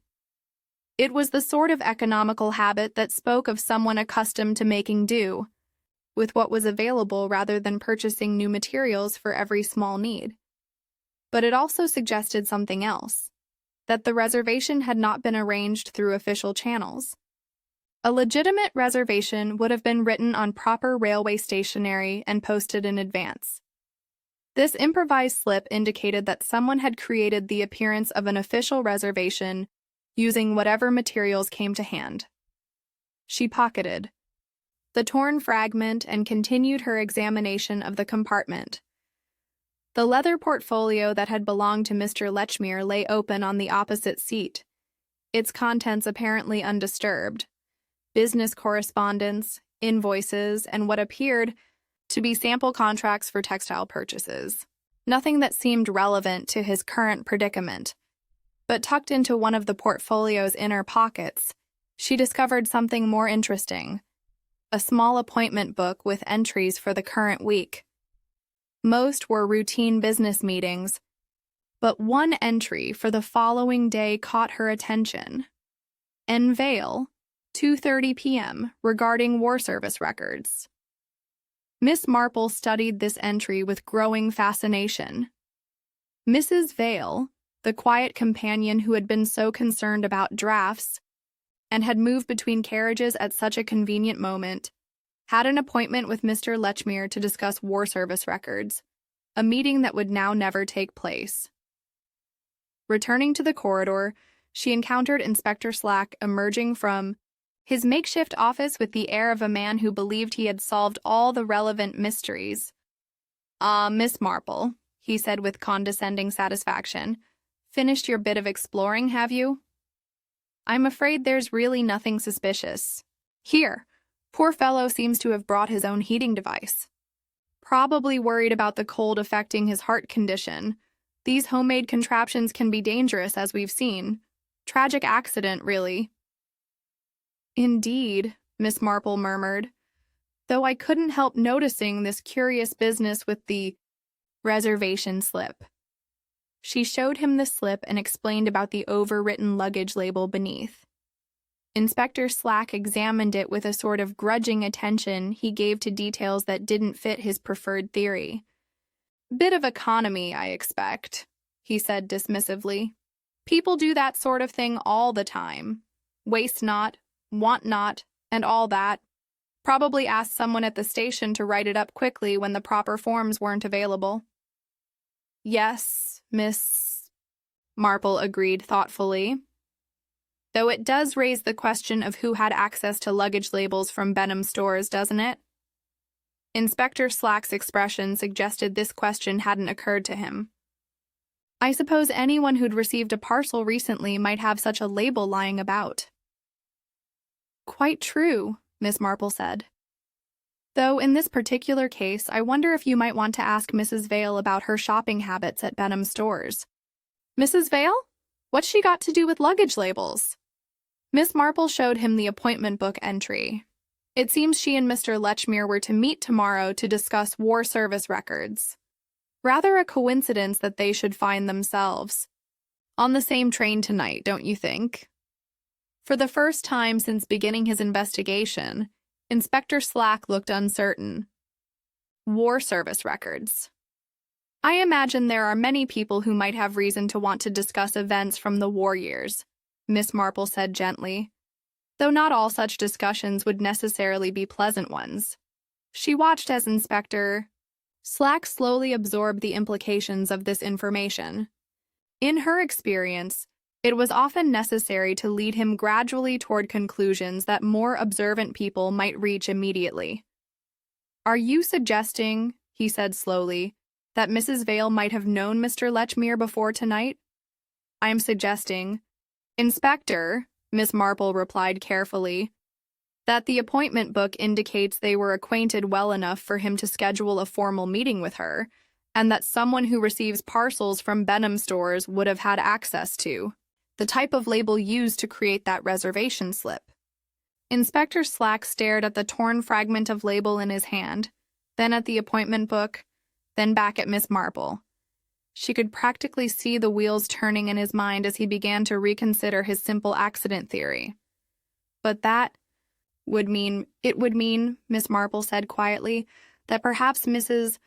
It was the sort of economical habit that spoke of someone accustomed to making do with what was available rather than purchasing new materials for every small need. But it also suggested something else: that the reservation had not been arranged through official channels. A legitimate reservation would have been written on proper railway stationery and posted in advance. This improvised slip indicated that someone had created the appearance of an official reservation using whatever materials came to hand. She pocketed the torn fragment and continued her examination of the compartment. The leather portfolio that had belonged to Mr. Lechmere lay open on the opposite seat, its contents apparently undisturbed: business correspondence, invoices, and what appeared to be sample contracts for textile purchases. Nothing that seemed relevant to his current predicament. But tucked into one of the portfolio's inner pockets, she discovered something more interesting: a small appointment book with entries for the current week. Most were routine business meetings, but one entry for the following day caught her attention. En Vale, 2:30 p.m., regarding war service records. Miss Marple studied this entry with growing fascination. Mrs. Vale, the quiet companion who had been so concerned about drafts and had moved between carriages at such a convenient moment, had an appointment with Mr. Lechmere to discuss war service records, a meeting that would now never take place. Returning to the corridor, she encountered Inspector Slack emerging from his makeshift office with the air of a man who believed he had solved all the relevant mysteries. Miss Marple," he said with condescending satisfaction, "finished your bit of exploring, have you? I'm afraid there's really nothing suspicious. Here, poor fellow seems to have brought his own heating device. Probably worried about the cold affecting his heart condition. These homemade contraptions can be dangerous, as we've seen. Tragic accident, really." "Indeed," Miss Marple murmured, "though I couldn't help noticing this curious business with the reservation slip." She showed him the slip and explained about the overwritten luggage label beneath. Inspector Slack examined it with a sort of grudging attention he gave to details that didn't fit his preferred theory. "Bit of economy, I expect," he said dismissively. "People do that sort of thing all the time. Waste not, want not, and all that. Probably asked someone at the station to write it up quickly when the proper forms weren't available." "Yes, Miss," Marple agreed thoughtfully. "Though it does raise the question of who had access to luggage labels from Benham Stores, doesn't it?" Inspector Slack's expression suggested this question hadn't occurred to him. "I suppose anyone who'd received a parcel recently might have such a label lying about." "Quite true," Miss Marple said. "Though in this particular case, I wonder if you might want to ask Mrs. Vale about her shopping habits at Benham Stores." "Mrs. Vale? What's she got to do with luggage labels?" Miss Marple showed him the appointment book entry. It seems she and Mr. Lechmere were to meet tomorrow to discuss war service records. Rather a coincidence that they should find themselves on the same train tonight, don't you think? For the first time since beginning his investigation, Inspector Slack looked uncertain. War service records. I imagine there are many people who might have reason to want to discuss events from the war years, Miss Marple said gently, though not all such discussions would necessarily be pleasant ones. She watched as Inspector Slack slowly absorbed the implications of this information. In her experience, it was often necessary to lead him gradually toward conclusions that more observant people might reach immediately. "Are you suggesting," he said slowly, "that Mrs. Vale might have known Mr. Lechmere before tonight?" "I am suggesting, Inspector," Miss Marple replied carefully, "that the appointment book indicates they were acquainted well enough for him to schedule a formal meeting with her, and that someone who receives parcels from Benham stores would have had access to the type of label used to create that reservation slip." Inspector Slack stared at the torn fragment of label in his hand, then at the appointment book, then back at Miss Marple. She could practically see the wheels turning in his mind as he began to reconsider his simple accident theory. "But that would mean," Miss Marple said quietly, "that perhaps Mrs.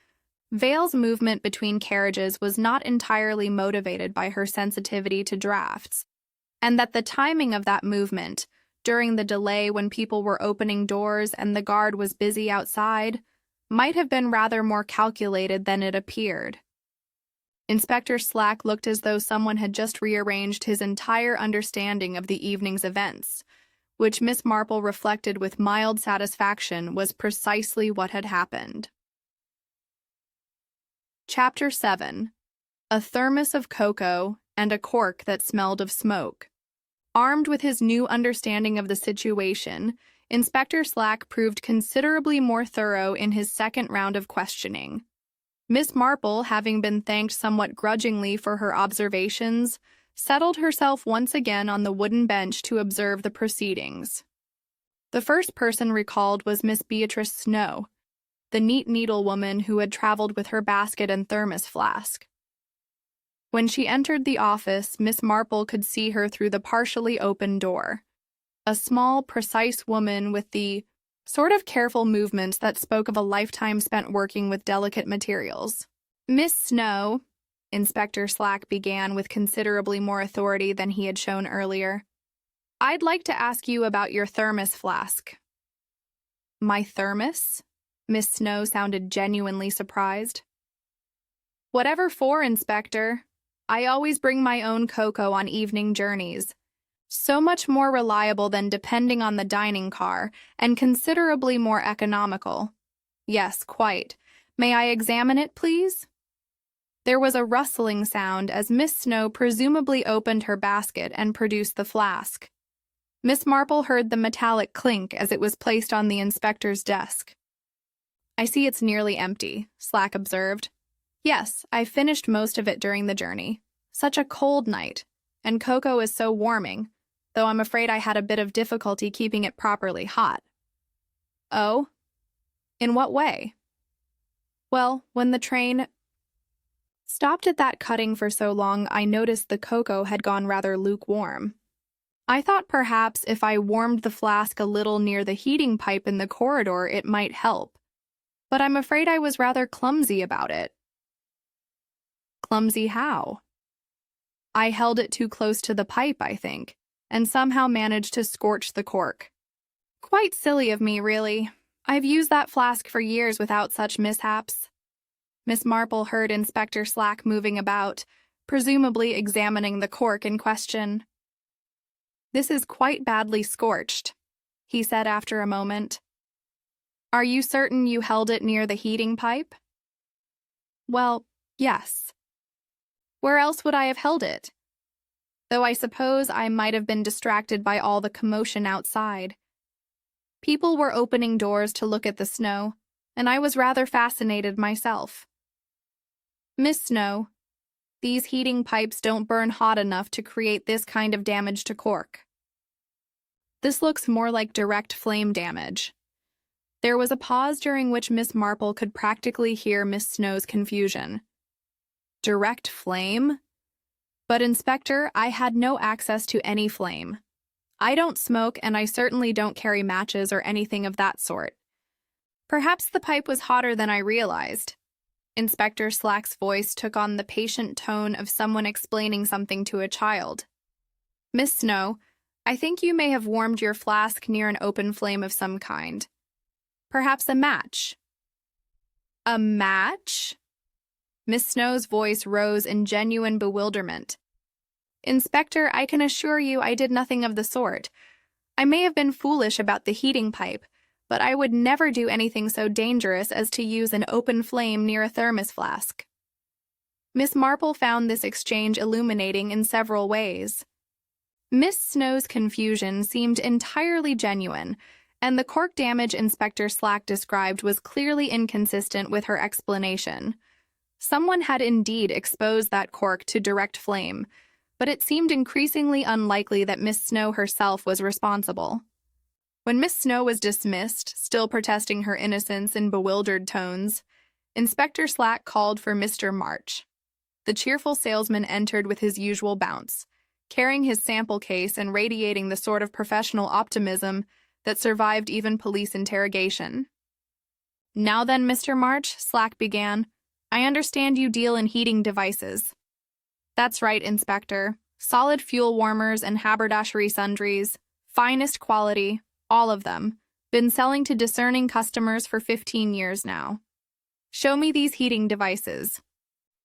Vale's movement between carriages was not entirely motivated by her sensitivity to drafts, and that the timing of that movement, during the delay when people were opening doors and the guard was busy outside, might have been rather more calculated than it appeared." Inspector Slack looked as though someone had just rearranged his entire understanding of the evening's events, which Miss Marple reflected with mild satisfaction was precisely what had happened. Chapter 7. A thermos of cocoa and a cork that smelled of smoke. Armed with his new understanding of the situation, Inspector Slack proved considerably more thorough in his second round of questioning. Miss Marple, having been thanked somewhat grudgingly for her observations, settled herself once again on the wooden bench to observe the proceedings. The first person recalled was Miss Beatrice Snow, the neat needlewoman who had traveled with her basket and thermos flask. When she entered the office, Miss Marple could see her through the partially open door. A small, precise woman with the sort of careful movements that spoke of a lifetime spent working with delicate materials. "Miss Snow," Inspector Slack began with considerably more authority than he had shown earlier, "I'd like to ask you about your thermos flask." "My thermos?" Miss Snow sounded genuinely surprised. "Whatever for, Inspector. I always bring my own cocoa on evening journeys. So much more reliable than depending on the dining car, and considerably more economical." "Yes, quite. May I examine it, please?" There was a rustling sound as Miss Snow presumably opened her basket and produced the flask. Miss Marple heard the metallic clink as it was placed on the inspector's desk. "I see it's nearly empty," Slack observed. "Yes, I finished most of it during the journey. Such a cold night, and cocoa is so warming, though I'm afraid I had a bit of difficulty keeping it properly hot." "Oh? In what way?" "Well, when the train stopped at that cutting for so long, I noticed the cocoa had gone rather lukewarm. I thought perhaps if I warmed the flask a little near the heating pipe in the corridor it might help, but I'm afraid I was rather clumsy about it." "Clumsy how?" "I held it too close to the pipe, I think, and somehow managed to scorch the cork. Quite silly of me, really. I've used that flask for years without such mishaps." Miss Marple heard Inspector Slack moving about, presumably examining the cork in question. "This is quite badly scorched," he said after a moment. "Are you certain you held it near the heating pipe?" "Well, yes. Where else would I have held it? Though I suppose I might have been distracted by all the commotion outside. People were opening doors to look at the snow, and I was rather fascinated myself." "Miss Snow, these heating pipes don't burn hot enough to create this kind of damage to cork. This looks more like direct flame damage." There was a pause during which Miss Marple could practically hear Miss Snow's confusion. "Direct flame? But, Inspector, I had no access to any flame. I don't smoke, and I certainly don't carry matches or anything of that sort. Perhaps the pipe was hotter than I realized." Inspector Slack's voice took on the patient tone of someone explaining something to a child. Miss Snow, I think you may have warmed your flask near an open flame of some kind. Perhaps a match. A match? Miss Snow's voice rose in genuine bewilderment. Inspector, I can assure you I did nothing of the sort. I may have been foolish about the heating pipe, but I would never do anything so dangerous as to use an open flame near a thermos flask. Miss Marple found this exchange illuminating in several ways. Miss Snow's confusion seemed entirely genuine, and the cork damage Inspector Slack described was clearly inconsistent with her explanation. Someone had indeed exposed that cork to direct flame, but it seemed increasingly unlikely that Miss Snow herself was responsible. When Miss Snow was dismissed, still protesting her innocence in bewildered tones, Inspector Slack called for Mr. March. The cheerful salesman entered with his usual bounce, carrying his sample case and radiating the sort of professional optimism that survived even police interrogation. Now then, Mr. March, Slack began, I understand you deal in heating devices. That's right, Inspector. Solid fuel warmers and haberdashery sundries, finest quality, all of them. Been selling to discerning customers for 15 years now. Show me these heating devices.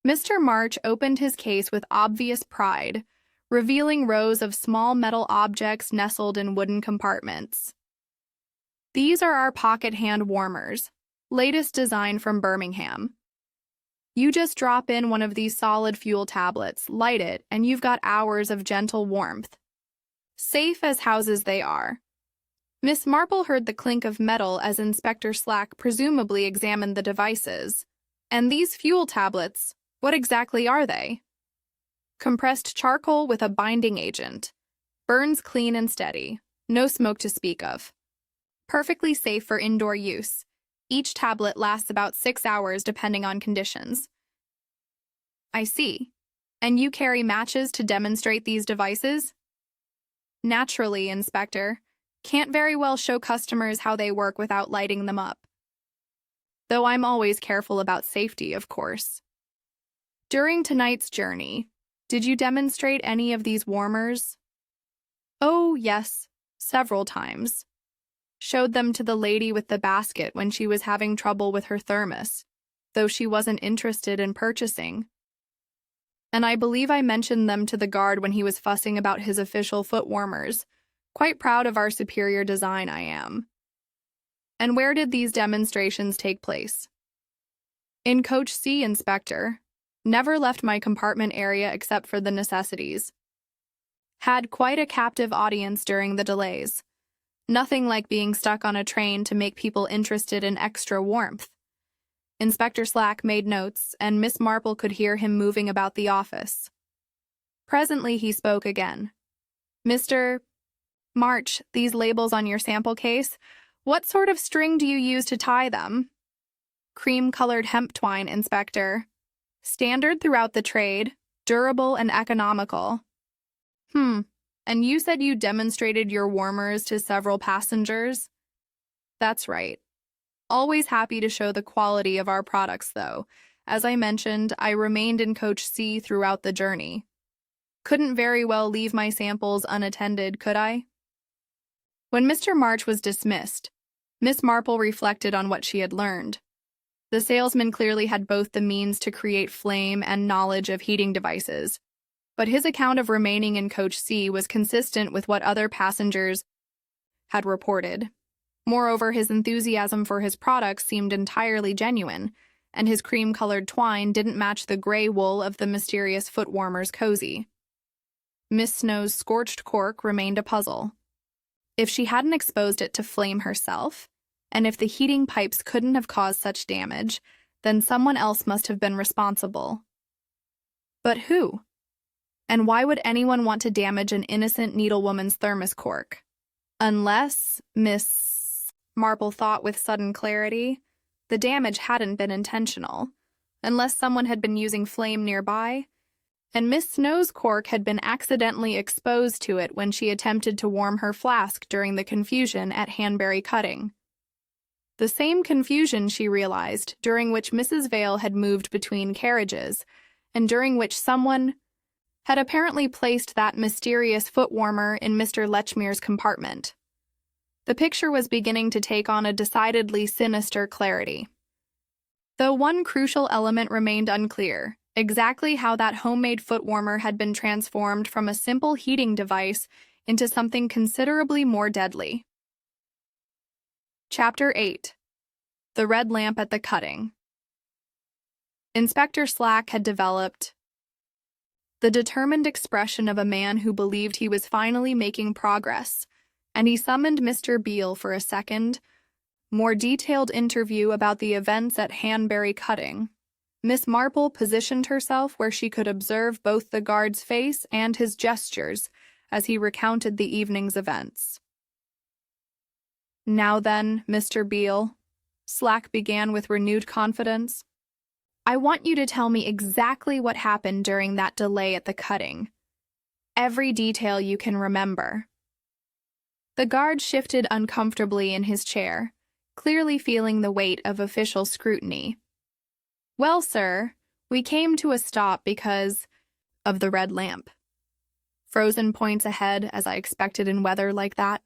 Mr. March opened his case with obvious pride, revealing rows of small metal objects nestled in wooden compartments. These are our pocket hand warmers, latest design from Birmingham. You just drop in one of these solid fuel tablets, light it, and you've got hours of gentle warmth. Safe as houses they are. Miss Marple heard the clink of metal as Inspector Slack presumably examined the devices. And these fuel tablets, what exactly are they? Compressed charcoal with a binding agent. Burns clean and steady. No smoke to speak of. Perfectly safe for indoor use. Each tablet lasts about 6 hours depending on conditions. I see. And you carry matches to demonstrate these devices? Naturally, Inspector. Can't very well show customers how they work without lighting them up. Though I'm always careful about safety, of course. During tonight's journey, did you demonstrate any of these warmers? Oh, yes, several times. Showed them to the lady with the basket when she was having trouble with her thermos, though she wasn't interested in purchasing. And I believe I mentioned them to the guard when he was fussing about his official foot warmers. Quite proud of our superior design, I am. And where did these demonstrations take place? In Coach C, Inspector. Never left my compartment area except for the necessities. Had quite a captive audience during the delays. Nothing like being stuck on a train to make people interested in extra warmth. Inspector Slack made notes, and Miss Marple could hear him moving about the office. Presently he spoke again. Mr. March, these labels on your sample case, what sort of string do you use to tie them? Cream-colored hemp twine, Inspector. Standard throughout the trade, durable and economical. And you said you demonstrated your warmers to several passengers? That's right. Always happy to show the quality of our products, though. As I mentioned, I remained in Coach C throughout the journey. Couldn't very well leave my samples unattended, could I? When Mr. March was dismissed, Miss Marple reflected on what she had learned. The salesman clearly had both the means to create flame and knowledge of heating devices, but his account of remaining in Coach C was consistent with what other passengers had reported. Moreover, his enthusiasm for his products seemed entirely genuine, and his cream-colored twine didn't match the gray wool of the mysterious foot warmer's cozy. Miss Snow's scorched cork remained a puzzle. If she hadn't exposed it to flame herself, and if the heating pipes couldn't have caused such damage, then someone else must have been responsible. But who? And why would anyone want to damage an innocent needlewoman's thermos cork? Unless, Miss Marple thought with sudden clarity, the damage hadn't been intentional. Unless someone had been using flame nearby, and Miss Snow's cork had been accidentally exposed to it when she attempted to warm her flask during the confusion at Hanbury Cutting. The same confusion, she realized, during which Mrs. Vale had moved between carriages, and during which someone had apparently placed that mysterious foot warmer in Mr. Lechmere's compartment. The picture was beginning to take on a decidedly sinister clarity. Though one crucial element remained unclear, exactly how that homemade foot warmer had been transformed from a simple heating device into something considerably more deadly. Chapter 8. The Red Lamp at the Cutting. Inspector Slack had developed the determined expression of a man who believed he was finally making progress, and he summoned Mr. Beale for a second, more detailed interview about the events at Hanbury Cutting. Miss Marple positioned herself where she could observe both the guard's face and his gestures as he recounted the evening's events. "Now then, Mr. Beale," Slack began with renewed confidence, "I want you to tell me exactly what happened during that delay at the cutting. Every detail you can remember." The guard shifted uncomfortably in his chair, clearly feeling the weight of official scrutiny. "Well, sir, we came to a stop because of the red lamp. Frozen points ahead, as I expected in weather like that.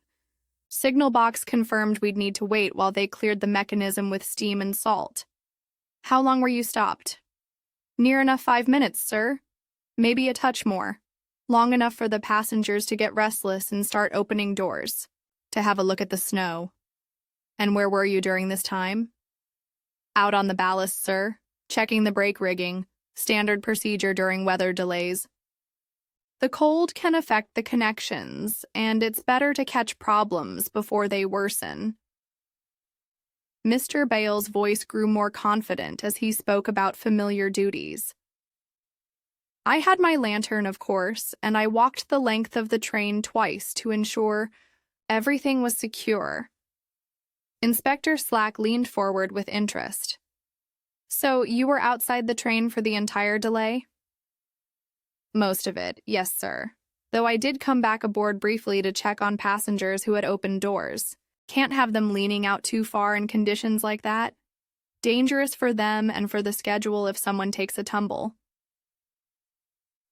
Signal box confirmed we'd need to wait while they cleared the mechanism with steam and salt. How long were you stopped?" "Near enough 5 minutes, sir. Maybe a touch more. Long enough for the passengers to get restless and start opening doors, to have a look at the snow." "And where were you during this time?" "Out on the ballast, sir, checking the brake rigging, standard procedure during weather delays. The cold can affect the connections, and it's better to catch problems before they worsen." Mr. Bale's voice grew more confident as he spoke about familiar duties. "I had my lantern, of course, and I walked the length of the train twice to ensure everything was secure." Inspector Slack leaned forward with interest. "So you were outside the train for the entire delay?" "Most of it, yes, sir. Though I did come back aboard briefly to check on passengers who had opened doors. Can't have them leaning out too far in conditions like that. Dangerous for them and for the schedule if someone takes a tumble."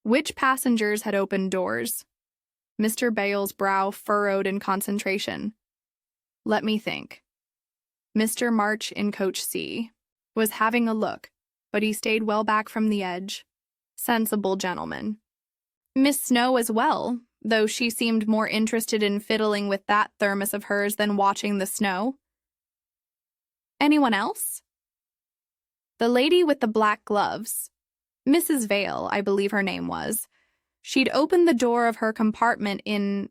"Which passengers had opened doors?" Mr. Bale's brow furrowed in concentration. "Let me think. Mr. March in coach C was having a look, but he stayed well back from the edge. Sensible gentleman. Miss Snow as well, though she seemed more interested in fiddling with that thermos of hers than watching the snow." "Anyone else?" "The lady with the black gloves. Mrs. Vale, I believe her name was. She'd opened the door of her compartment in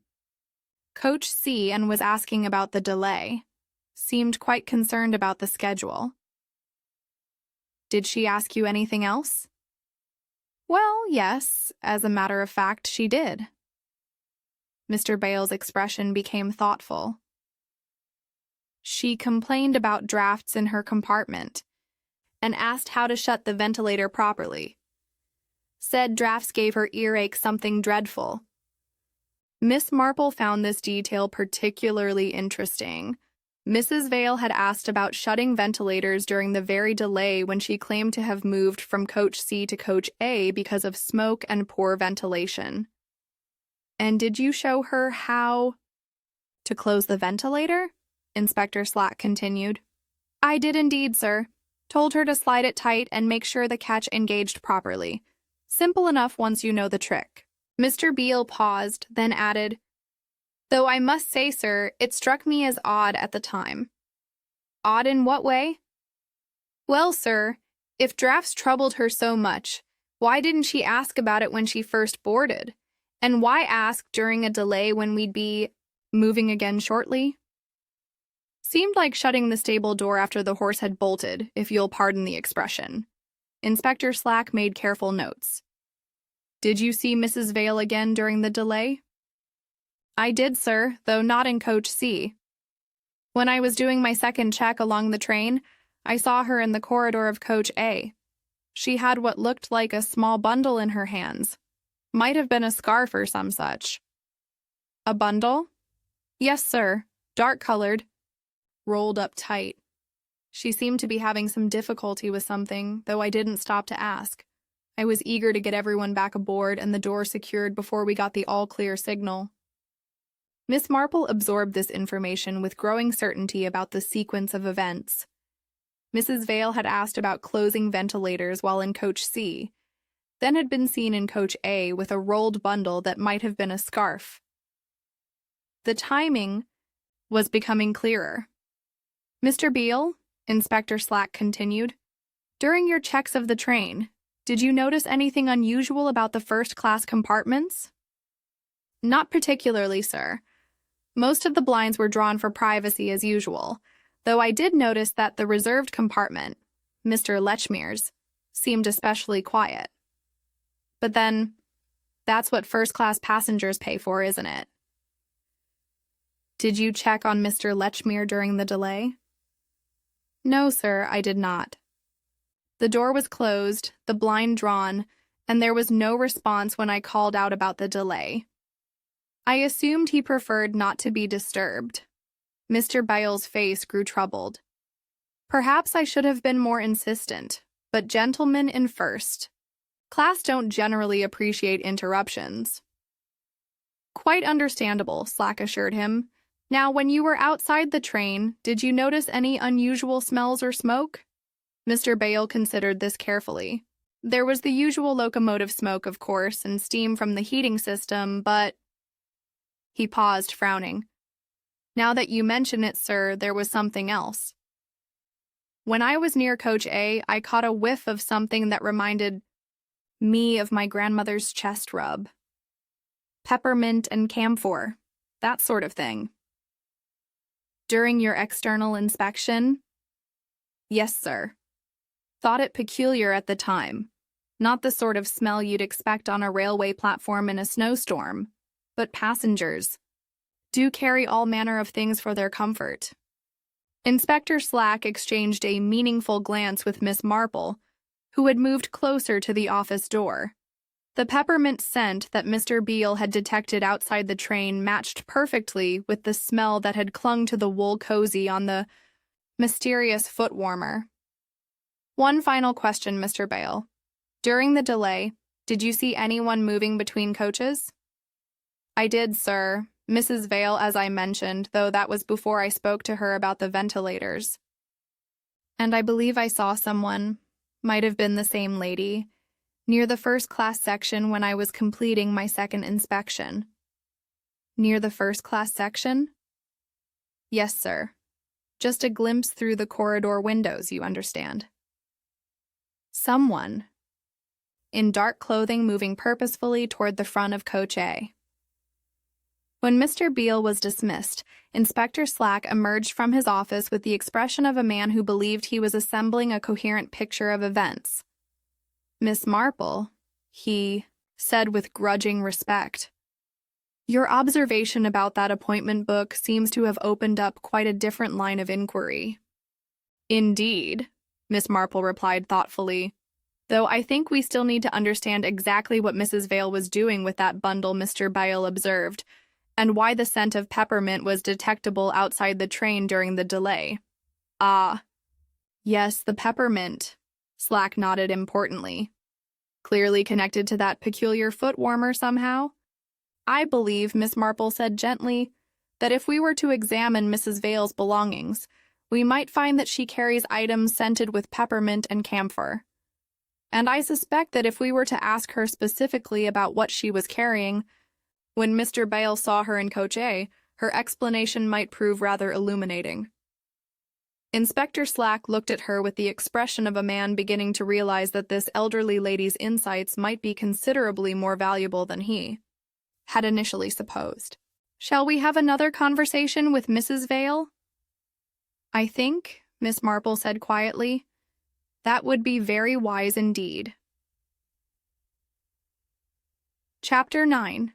coach C and was asking about the delay. Seemed quite concerned about the schedule." "Did she ask you anything else?" "Well, yes, as a matter of fact, she did." Mr. Bale's expression became thoughtful. "She complained about drafts in her compartment and asked how to shut the ventilator properly. Said drafts gave her earache something dreadful." Miss Marple found this detail particularly interesting. Mrs. Vale had asked about shutting ventilators during the very delay when she claimed to have moved from coach C to coach A because of smoke and poor ventilation. "And did you show her how to close the ventilator?" Inspector Slack continued. "I did indeed, sir. Told her to slide it tight and make sure the catch engaged properly. Simple enough once you know the trick." Mr. Beale paused, then added, "Though I must say, sir, it struck me as odd at the time." "Odd in what way?" "Well, sir, if drafts troubled her so much, why didn't she ask about it when she first boarded? And why ask during a delay when we'd be moving again shortly?" Seemed like shutting the stable door after the horse had bolted, if you'll pardon the expression. Inspector Slack made careful notes. "Did you see Mrs. Vale again during the delay?" "I did, sir, though not in coach C. When I was doing my second check along the train, I saw her in the corridor of coach A. She had what looked like a small bundle in her hands. Might have been a scarf or some such." "A bundle?" "Yes, sir. Dark-colored. Rolled up tight. She seemed to be having some difficulty with something, though I didn't stop to ask. I was eager to get everyone back aboard and the door secured before we got the all-clear signal. Miss Marple absorbed this information with growing certainty about the sequence of events. Mrs. Vale had asked about closing ventilators while in Coach C, then had been seen in Coach A with a rolled bundle that might have been a scarf. The timing was becoming clearer. Mr. Beale, Inspector Slack continued, during your checks of the train, did you notice anything unusual about the first-class compartments? Not particularly, sir. Most of the blinds were drawn for privacy as usual, though I did notice that the reserved compartment, Mr. Lechmere's, seemed especially quiet. But then, that's what first-class passengers pay for, isn't it? Did you check on Mr. Lechmere during the delay? No, sir, I did not. The door was closed, the blind drawn, and there was no response when I called out about the delay. I assumed he preferred not to be disturbed. Mr. Bale's face grew troubled. Perhaps I should have been more insistent, but gentlemen in first. Class don't generally appreciate interruptions. Quite understandable, Slack assured him. Now, when you were outside the train, did you notice any unusual smells or smoke? Mr. Bale considered this carefully. There was the usual locomotive smoke, of course, and steam from the heating system, but... He paused, frowning. Now that you mention it, sir, there was something else. When I was near Coach A, I caught a whiff of something that reminded me of my grandmother's chest rub. Peppermint and camphor, that sort of thing. During your external inspection? Yes, sir. Thought it peculiar at the time. Not the sort of smell you'd expect on a railway platform in a snowstorm. But passengers do carry all manner of things for their comfort. Inspector Slack exchanged a meaningful glance with Miss Marple, who had moved closer to the office door. The peppermint scent that Mr. Beale had detected outside the train matched perfectly with the smell that had clung to the wool cozy on the mysterious foot warmer. One final question, Mr. Bale. During the delay, did you see anyone moving between coaches? I did, sir. Mrs. Vale, as I mentioned, though that was before I spoke to her about the ventilators. And I believe I saw someone, might have been the same lady, near the first-class section when I was completing my second inspection. Near the first-class section? Yes, sir. Just a glimpse through the corridor windows, you understand. Someone. In dark clothing moving purposefully toward the front of Coach A. When Mr. Beale was dismissed, Inspector Slack emerged from his office with the expression of a man who believed he was assembling a coherent picture of events. Miss Marple, he said with grudging respect. Your observation about that appointment book seems to have opened up quite a different line of inquiry. Indeed, Miss Marple replied thoughtfully, though I think we still need to understand exactly what Mrs. Vale was doing with that bundle Mr. Bale observed, and why the scent of peppermint was detectable outside the train during the delay. Ah. Yes, the peppermint, Slack nodded importantly. Clearly connected to that peculiar foot warmer somehow? I believe, Miss Marple said gently, that if we were to examine Mrs. Vale's belongings, we might find that she carries items scented with peppermint and camphor. And I suspect that if we were to ask her specifically about what she was carrying, when Mr. Bale saw her in Coach A, her explanation might prove rather illuminating. Inspector Slack looked at her with the expression of a man beginning to realize that this elderly lady's insights might be considerably more valuable than he had initially supposed. Shall we have another conversation with Mrs. Vale? I think, Miss Marple said quietly, that would be very wise indeed. Chapter 9.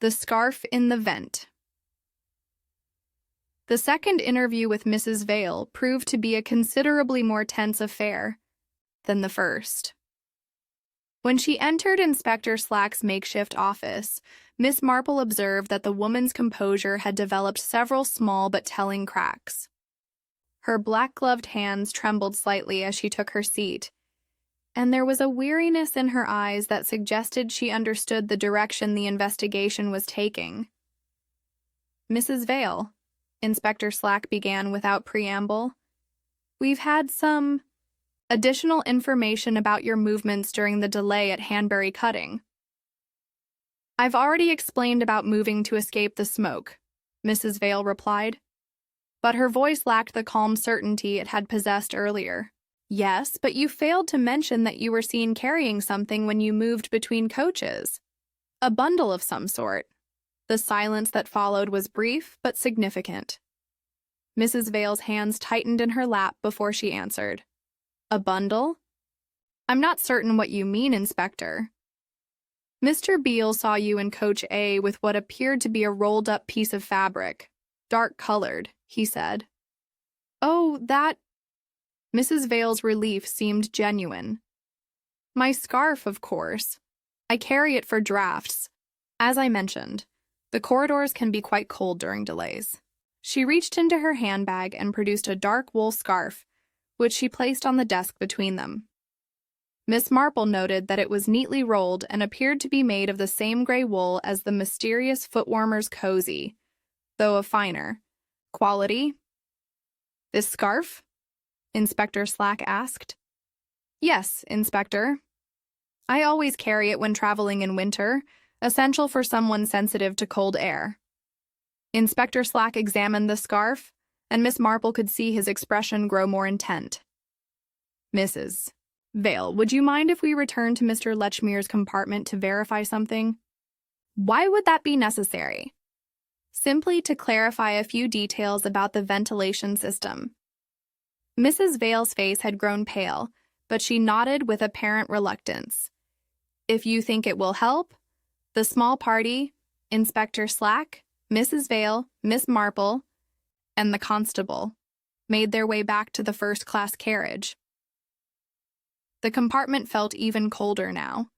The Scarf in the Vent. The second interview with Mrs. Vale proved to be a considerably more tense affair than the first. When she entered Inspector Slack's makeshift office, Miss Marple observed that the woman's composure had developed several small but telling cracks. Her black-gloved hands trembled slightly as she took her seat, and there was a weariness in her eyes that suggested she understood the direction the investigation was taking. "Mrs. Vale," Inspector Slack began without preamble, "we've had some additional information about your movements during the delay at Hanbury Cutting." "I've already explained about moving to escape the smoke," Mrs. Vale replied, but her voice lacked the calm certainty it had possessed earlier. "Yes, but you failed to mention that you were seen carrying something when you moved between coaches. A bundle of some sort." The silence that followed was brief but significant. Mrs. Vale's hands tightened in her lap before she answered. "A bundle? I'm not certain what you mean, Inspector." "Mr. Beale saw you in Coach A with what appeared to be a rolled-up piece of fabric, dark-colored," he said. "Oh, that—" Mrs. Vale's relief seemed genuine. "My scarf, of course. I carry it for drafts. As I mentioned, the corridors can be quite cold during delays." She reached into her handbag and produced a dark wool scarf, which she placed on the desk between them. Miss Marple noted that it was neatly rolled and appeared to be made of the same gray wool as the mysterious footwarmer's cozy, though of finer quality. "This scarf?" Inspector Slack asked. "Yes, Inspector. I always carry it when traveling in winter, essential for someone sensitive to cold air." Inspector Slack examined the scarf, and Miss Marple could see his expression grow more intent. "Mrs. Vale, would you mind if we return to Mr. Lechmere's compartment to verify something?" "Why would that be necessary?" "Simply to clarify a few details about the ventilation system." Mrs. Vale's face had grown pale, but she nodded with apparent reluctance. "If you think it will help." The small party, Inspector Slack, Mrs. Vale, Miss Marple, and the constable, made their way back to the first-class carriage. The compartment felt even colder now,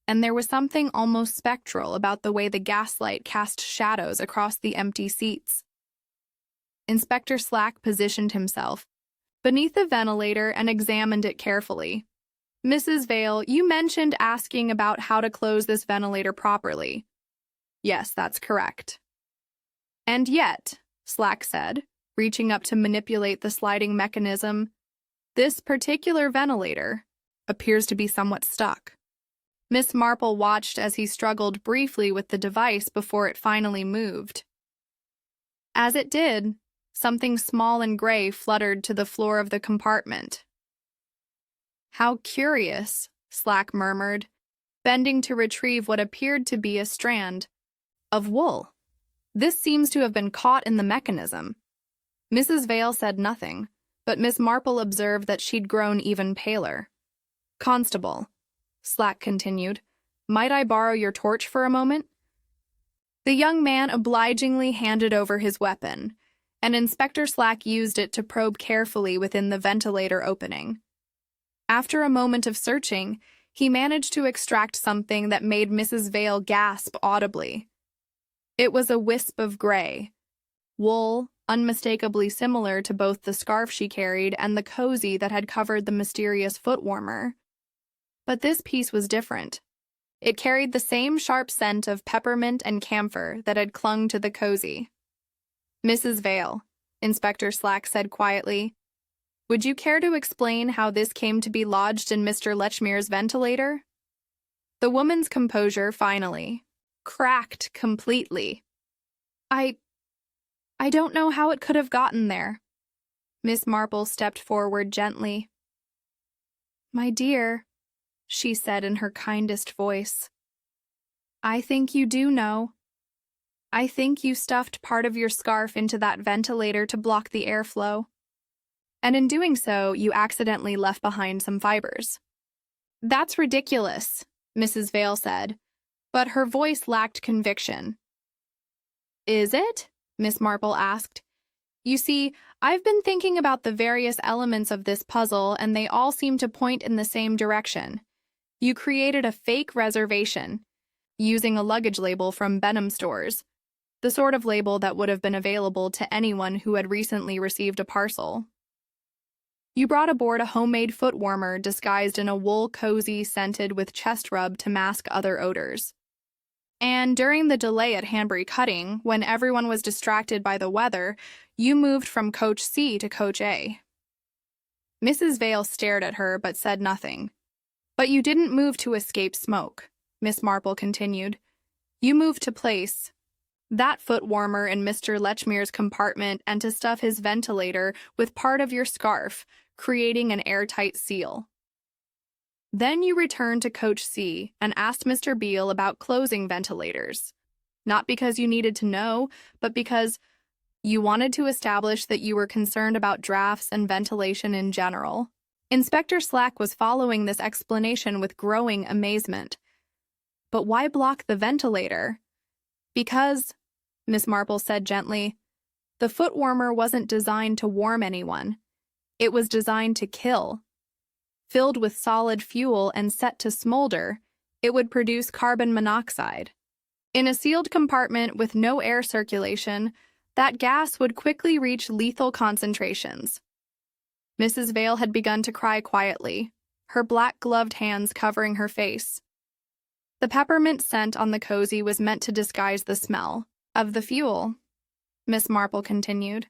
and there was something almost spectral about the way the gaslight cast shadows across the empty seats. Inspector Slack positioned himself beneath the ventilator and examined it carefully. "Mrs. Vale, you mentioned asking about how to close this ventilator properly." "Yes, that's correct." "And yet," Slack said, reaching up to manipulate the sliding mechanism, "this particular ventilator appears to be somewhat stuck." Miss Marple watched as he struggled briefly with the device before it finally moved. As it did, something small and gray fluttered to the floor of the compartment. "How curious," Slack murmured, bending to retrieve what appeared to be a strand of wool. "This seems to have been caught in the mechanism." Mrs. Vale said nothing, but Miss Marple observed that she'd grown even paler. "Constable," Slack continued, "might I borrow your torch for a moment?" The young man obligingly handed over his weapon, and Inspector Slack used it to probe carefully within the ventilator opening. After a moment of searching, he managed to extract something that made Mrs. Vale gasp audibly. It was a wisp of gray, wool, unmistakably similar to both the scarf she carried and the cozy that had covered the mysterious footwarmer. But this piece was different. It carried the same sharp scent of peppermint and camphor that had clung to the cozy. "Mrs. Vale," Inspector Slack said quietly, "would you care to explain how this came to be lodged in Mr. Lechmere's ventilator?" The woman's composure finally cracked completely. I don't know how it could have gotten there." Miss Marple stepped forward gently. "My dear," she said in her kindest voice, "I think you do know. I think you stuffed part of your scarf into that ventilator to block the airflow. And in doing so, you accidentally left behind some fibers." "That's ridiculous," Mrs. Vale said, but her voice lacked conviction. "Is it?" Miss Marple asked. "You see, I've been thinking about the various elements of this puzzle, and they all seem to point in the same direction. You created a fake reservation, using a luggage label from Benham stores, the sort of label that would have been available to anyone who had recently received a parcel. You brought aboard a homemade foot warmer disguised in a wool cozy scented with chest rub to mask other odors. And during the delay at Hanbury Cutting, when everyone was distracted by the weather, you moved from Coach C to Coach A. Mrs. Vale stared at her but said nothing. But you didn't move to escape smoke, Miss Marple continued. You moved to place that foot warmer in Mr. Lechmere's compartment and to stuff his ventilator with part of your scarf, creating an airtight seal. Then you returned to Coach C and asked Mr. Beale about closing ventilators. Not because you needed to know, but because you wanted to establish that you were concerned about drafts and ventilation in general. Inspector Slack was following this explanation with growing amazement. But why block the ventilator? Because, Miss Marple said gently, the foot warmer wasn't designed to warm anyone. It was designed to kill. Filled with solid fuel and set to smolder, it would produce carbon monoxide. In a sealed compartment with no air circulation, that gas would quickly reach lethal concentrations. Mrs. Vale had begun to cry quietly, her black-gloved hands covering her face. The peppermint scent on the cozy was meant to disguise the smell of the fuel, Miss Marple continued.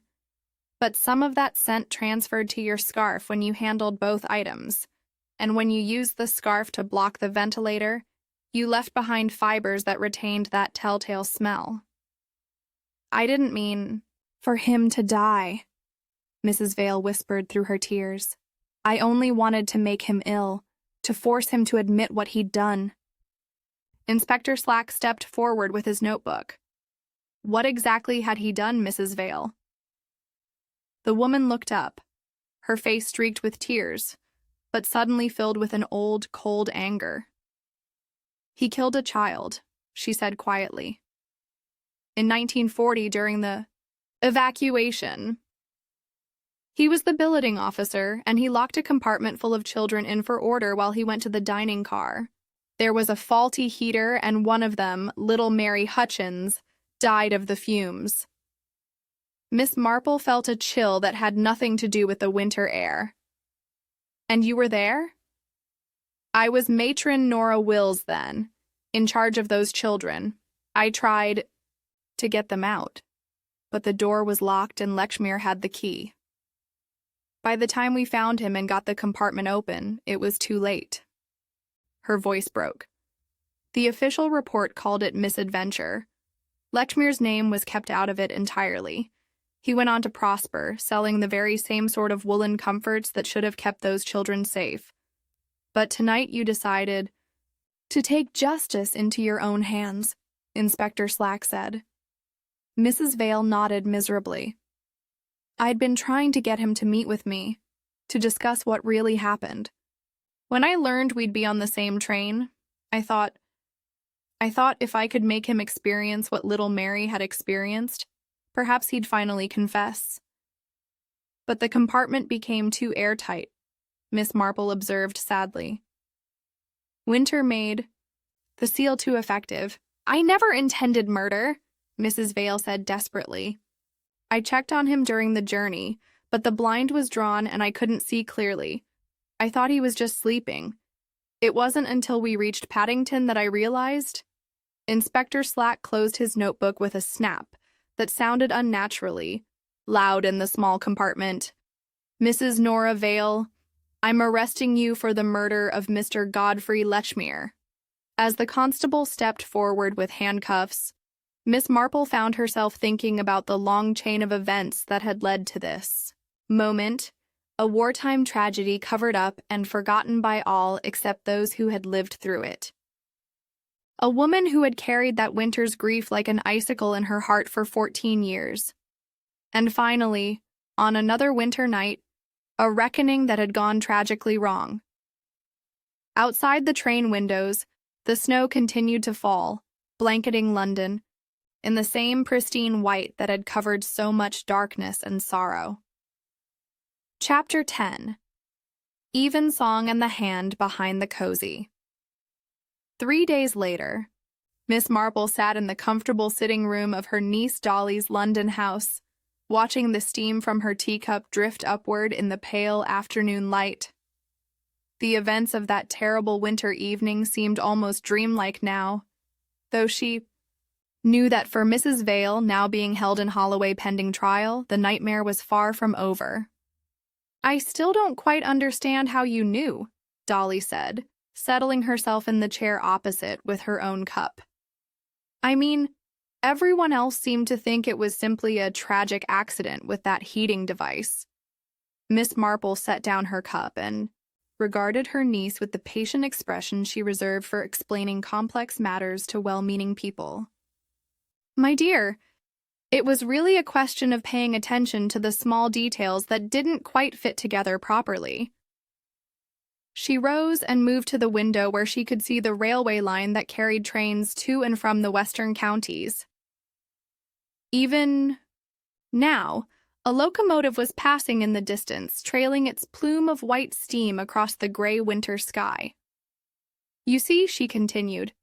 But some of that scent transferred to your scarf when you handled both items, and when you used the scarf to block the ventilator, you left behind fibers that retained that telltale smell. I didn't mean for him to die, Mrs. Vale whispered through her tears. I only wanted to make him ill, to force him to admit what he'd done. Inspector Slack stepped forward with his notebook. What exactly had he done, Mrs. Vale? The woman looked up, her face streaked with tears, but suddenly filled with an old, cold anger. He killed a child, she said quietly. In 1940, during the evacuation. He was the billeting officer, and he locked a compartment full of children in for order while he went to the dining car. There was a faulty heater, and one of them, little Mary Hutchins, died of the fumes. Miss Marple felt a chill that had nothing to do with the winter air. And you were there? I was matron Nora Wills then, in charge of those children. I tried to get them out, but the door was locked and Lechmere had the key. By the time we found him and got the compartment open, it was too late. Her voice broke. The official report called it misadventure. Lechmere's name was kept out of it entirely. He went on to prosper, selling the very same sort of woolen comforts that should have kept those children safe. But tonight you decided to take justice into your own hands, Inspector Slack said. Mrs. Vale nodded miserably. I'd been trying to get him to meet with me, to discuss what really happened. When I learned we'd be on the same train, I thought if I could make him experience what little Mary had experienced, perhaps he'd finally confess. But the compartment became too airtight, Miss Marple observed sadly. Winter made the seal too effective. I never intended murder, Mrs. Vale said desperately. I checked on him during the journey, but the blind was drawn and I couldn't see clearly. I thought he was just sleeping. It wasn't until we reached Paddington that I realized. Inspector Slack closed his notebook with a snap that sounded unnaturally loud in the small compartment. Mrs. Nora Vale, I'm arresting you for the murder of Mr. Godfrey Lechmere. As the constable stepped forward with handcuffs, Miss Marple found herself thinking about the long chain of events that had led to this moment, a wartime tragedy covered up and forgotten by all except those who had lived through it. A woman who had carried that winter's grief like an icicle in her heart for 14 years. And finally, on another winter night, a reckoning that had gone tragically wrong. Outside the train windows, the snow continued to fall, blanketing London, in the same pristine white that had covered so much darkness and sorrow. Chapter 10. Evensong and the Hand Behind the Cozy. 3 days later, Miss Marple sat in the comfortable sitting room of her niece Dolly's London house, watching the steam from her teacup drift upward in the pale afternoon light. The events of that terrible winter evening seemed almost dreamlike now, though she knew that for Mrs. Vale, now being held in Holloway pending trial, the nightmare was far from over. "I still don't quite understand how you knew," Dolly said, settling herself in the chair opposite with her own cup. "I mean, everyone else seemed to think it was simply a tragic accident with that heating device." Miss Marple set down her cup and regarded her niece with the patient expression she reserved for explaining complex matters to well-meaning people. "My dear, it was really a question of paying attention to the small details that didn't quite fit together properly." She rose and moved to the window where she could see the railway line that carried trains to and from the western counties. Even now, a locomotive was passing in the distance, trailing its plume of white steam across the gray winter sky. "You see," she continued,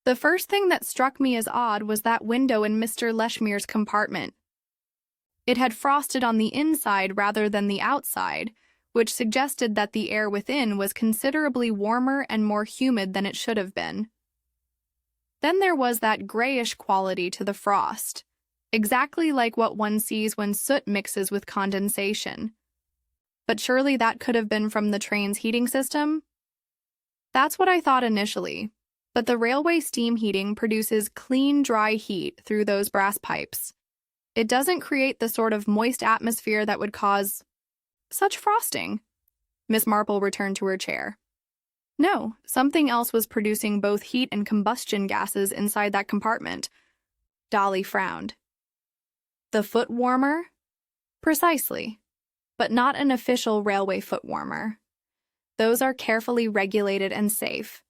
"the first thing that struck me as odd was that window in Mr. Leshmere's compartment. It had frosted on the inside rather than the outside, which suggested that the air within was considerably warmer and more humid than it should have been. Then there was that grayish quality to the frost, exactly like what one sees when soot mixes with condensation. But surely that could have been from the train's heating system? That's what I thought initially, but the railway steam heating produces clean, dry heat through those brass pipes. It doesn't create the sort of moist atmosphere that would cause such frosting." Miss Marple returned to her chair. "No, something else was producing both heat and combustion gases inside that compartment." Dolly frowned. "The foot warmer?" "Precisely, but not an official railway foot warmer. Those are carefully regulated and safe.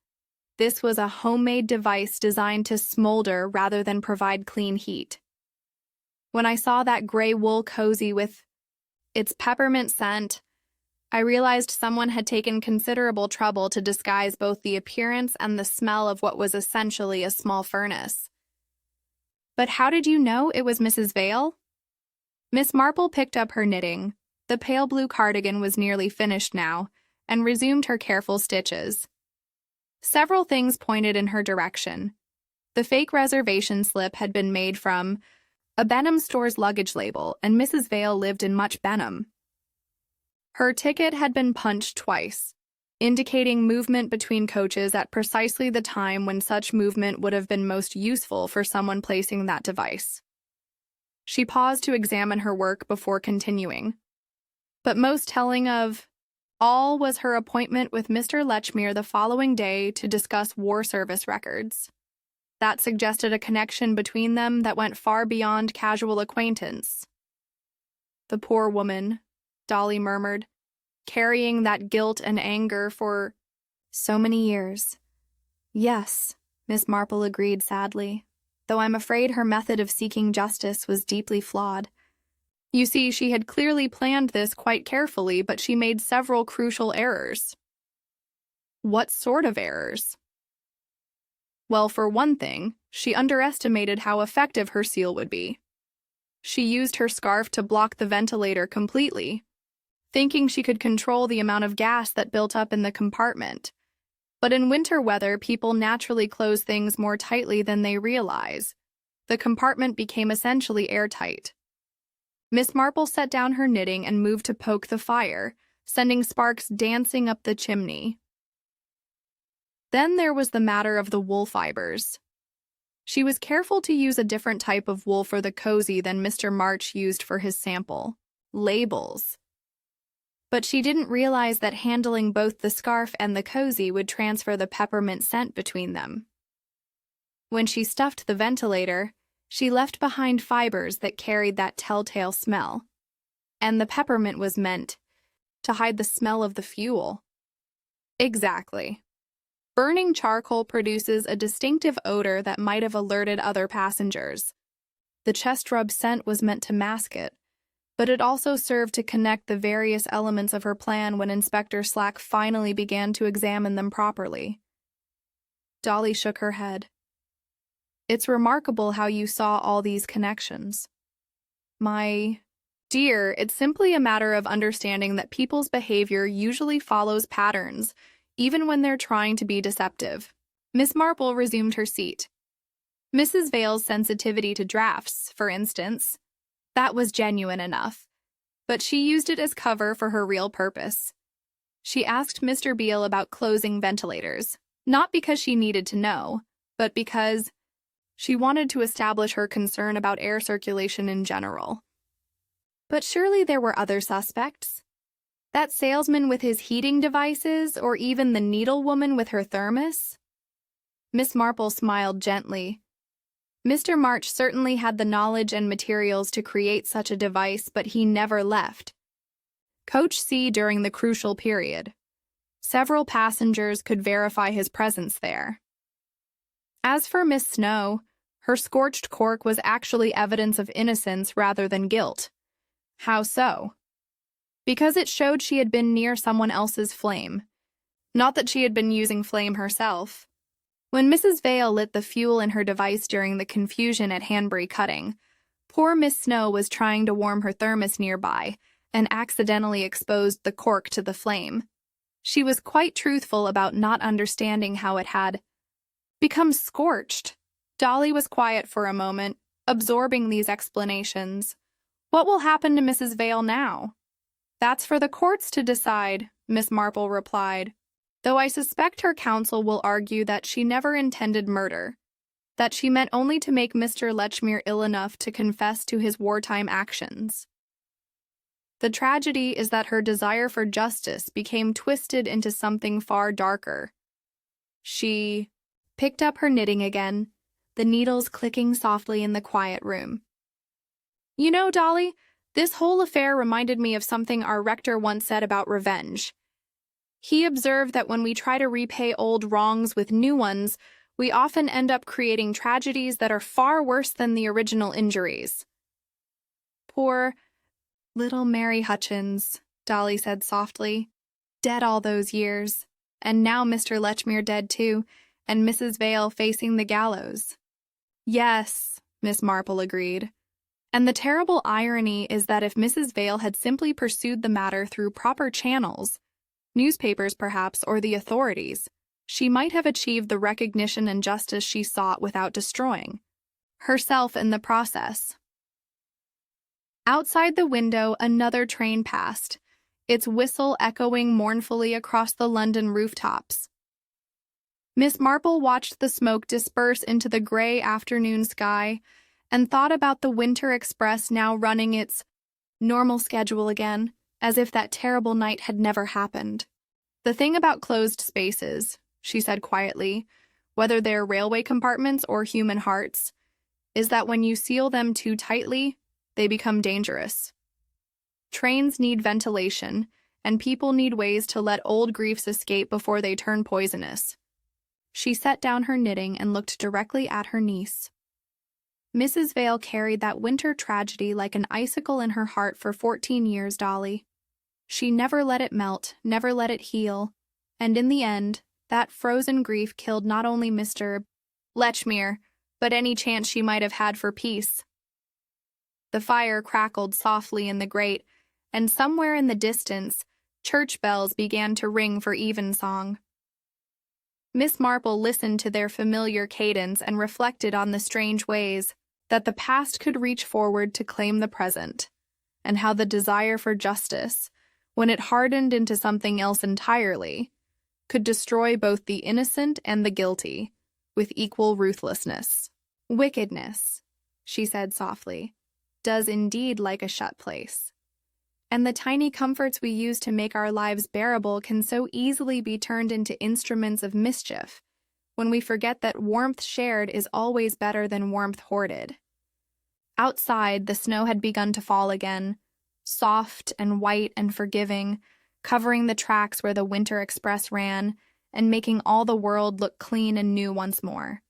This was a homemade device designed to smolder rather than provide clean heat. When I saw that gray wool cozy with its peppermint scent, I realized someone had taken considerable trouble to disguise both the appearance and the smell of what was essentially a small furnace." "But how did you know it was Mrs. Vale?" Miss Marple picked up her knitting. The pale blue cardigan was nearly finished now, and resumed her careful stitches. Several things pointed in her direction. The fake reservation slip had been made from a Benham store's luggage label, and Mrs. Vale lived in much Benham. Her ticket had been punched twice, indicating movement between coaches at precisely the time when such movement would have been most useful for someone placing that device. She paused to examine her work before continuing. But most telling of all was her appointment with Mr. Lechmere the following day to discuss war service records. That suggested a connection between them that went far beyond casual acquaintance. "The poor woman," Dolly murmured, "carrying that guilt and anger for so many years." "Yes," Miss Marple agreed sadly, "though I'm afraid her method of seeking justice was deeply flawed. You see, she had clearly planned this quite carefully, but she made several crucial errors." "What sort of errors?" "Well, for one thing, she underestimated how effective her seal would be. She used her scarf to block the ventilator completely, thinking she could control the amount of gas that built up in the compartment. But in winter weather, people naturally close things more tightly than they realize. The compartment became essentially airtight." Miss Marple set down her knitting and moved to poke the fire, sending sparks dancing up the chimney. Then there was the matter of the wool fibers. She was careful to use a different type of wool for the cozy than Mr. March used for his sample. Labels. But she didn't realize that handling both the scarf and the cozy would transfer the peppermint scent between them. When she stuffed the ventilator, she left behind fibers that carried that telltale smell. And the peppermint was meant to hide the smell of the fuel. Exactly. Burning charcoal produces a distinctive odor that might have alerted other passengers. The chest rub scent was meant to mask it, but it also served to connect the various elements of her plan when Inspector Slack finally began to examine them properly. Dolly shook her head. "It's remarkable how you saw all these connections." My dear, it's simply a matter of understanding that people's behavior usually follows patterns, even when they're trying to be deceptive. Miss Marple resumed her seat. Mrs. Vale's sensitivity to drafts, for instance, that was genuine enough, but she used it as cover for her real purpose. She asked Mr. Beale about closing ventilators, not because she needed to know, but because she wanted to establish her concern about air circulation in general. But surely there were other suspects. That salesman with his heating devices, or even the needlewoman with her thermos? Miss Marple smiled gently. Mr. March certainly had the knowledge and materials to create such a device, but he never left Coach C during the crucial period. Several passengers could verify his presence there. As for Miss Snow, her scorched cork was actually evidence of innocence rather than guilt. How so? Because it showed she had been near someone else's flame, not that she had been using flame herself. When Mrs. Vale lit the fuel in her device during the confusion at Hanbury Cutting, poor Miss Snow was trying to warm her thermos nearby and accidentally exposed the cork to the flame. She was quite truthful about not understanding how it had become scorched. Dolly was quiet for a moment, absorbing these explanations. What will happen to Mrs. Vale now? That's for the courts to decide, Miss Marple replied, though I suspect her counsel will argue that she never intended murder, that she meant only to make Mr. Lechmere ill enough to confess to his wartime actions. The tragedy is that her desire for justice became twisted into something far darker. She picked up her knitting again, the needles clicking softly in the quiet room. You know, Dolly, this whole affair reminded me of something our rector once said about revenge. He observed that when we try to repay old wrongs with new ones, we often end up creating tragedies that are far worse than the original injuries. Poor little Mary Hutchins, Dolly said softly. Dead all those years, and now Mr. Lechmere dead too, and Mrs. Vale facing the gallows. Yes, Miss Marple agreed. And the terrible irony is that if Mrs. Vale had simply pursued the matter through proper channels, newspapers perhaps, or the authorities, she might have achieved the recognition and justice she sought without destroying herself in the process. Outside the window, another train passed, its whistle echoing mournfully across the London rooftops. Miss Marple watched the smoke disperse into the gray afternoon sky and thought about the Winter Express now running its normal schedule again, as if that terrible night had never happened. The thing about closed spaces, she said quietly, whether they're railway compartments or human hearts, is that when you seal them too tightly, they become dangerous. Trains need ventilation, and people need ways to let old griefs escape before they turn poisonous. She set down her knitting and looked directly at her niece. Mrs. Vale carried that winter tragedy like an icicle in her heart for 14 years, Dolly. She never let it melt, never let it heal, and in the end, that frozen grief killed not only Mr. Lechmere, but any chance she might have had for peace. The fire crackled softly in the grate, and somewhere in the distance, church bells began to ring for evensong. Miss Marple listened to their familiar cadence and reflected on the strange ways that the past could reach forward to claim the present, and how the desire for justice, when it hardened into something else entirely, could destroy both the innocent and the guilty, with equal ruthlessness. Wickedness, she said softly, does indeed like a shut place. And the tiny comforts we use to make our lives bearable can so easily be turned into instruments of mischief, when we forget that warmth shared is always better than warmth hoarded. Outside, the snow had begun to fall again, soft and white and forgiving, covering the tracks where the Winter Express ran, and making all the world look clean and new once more.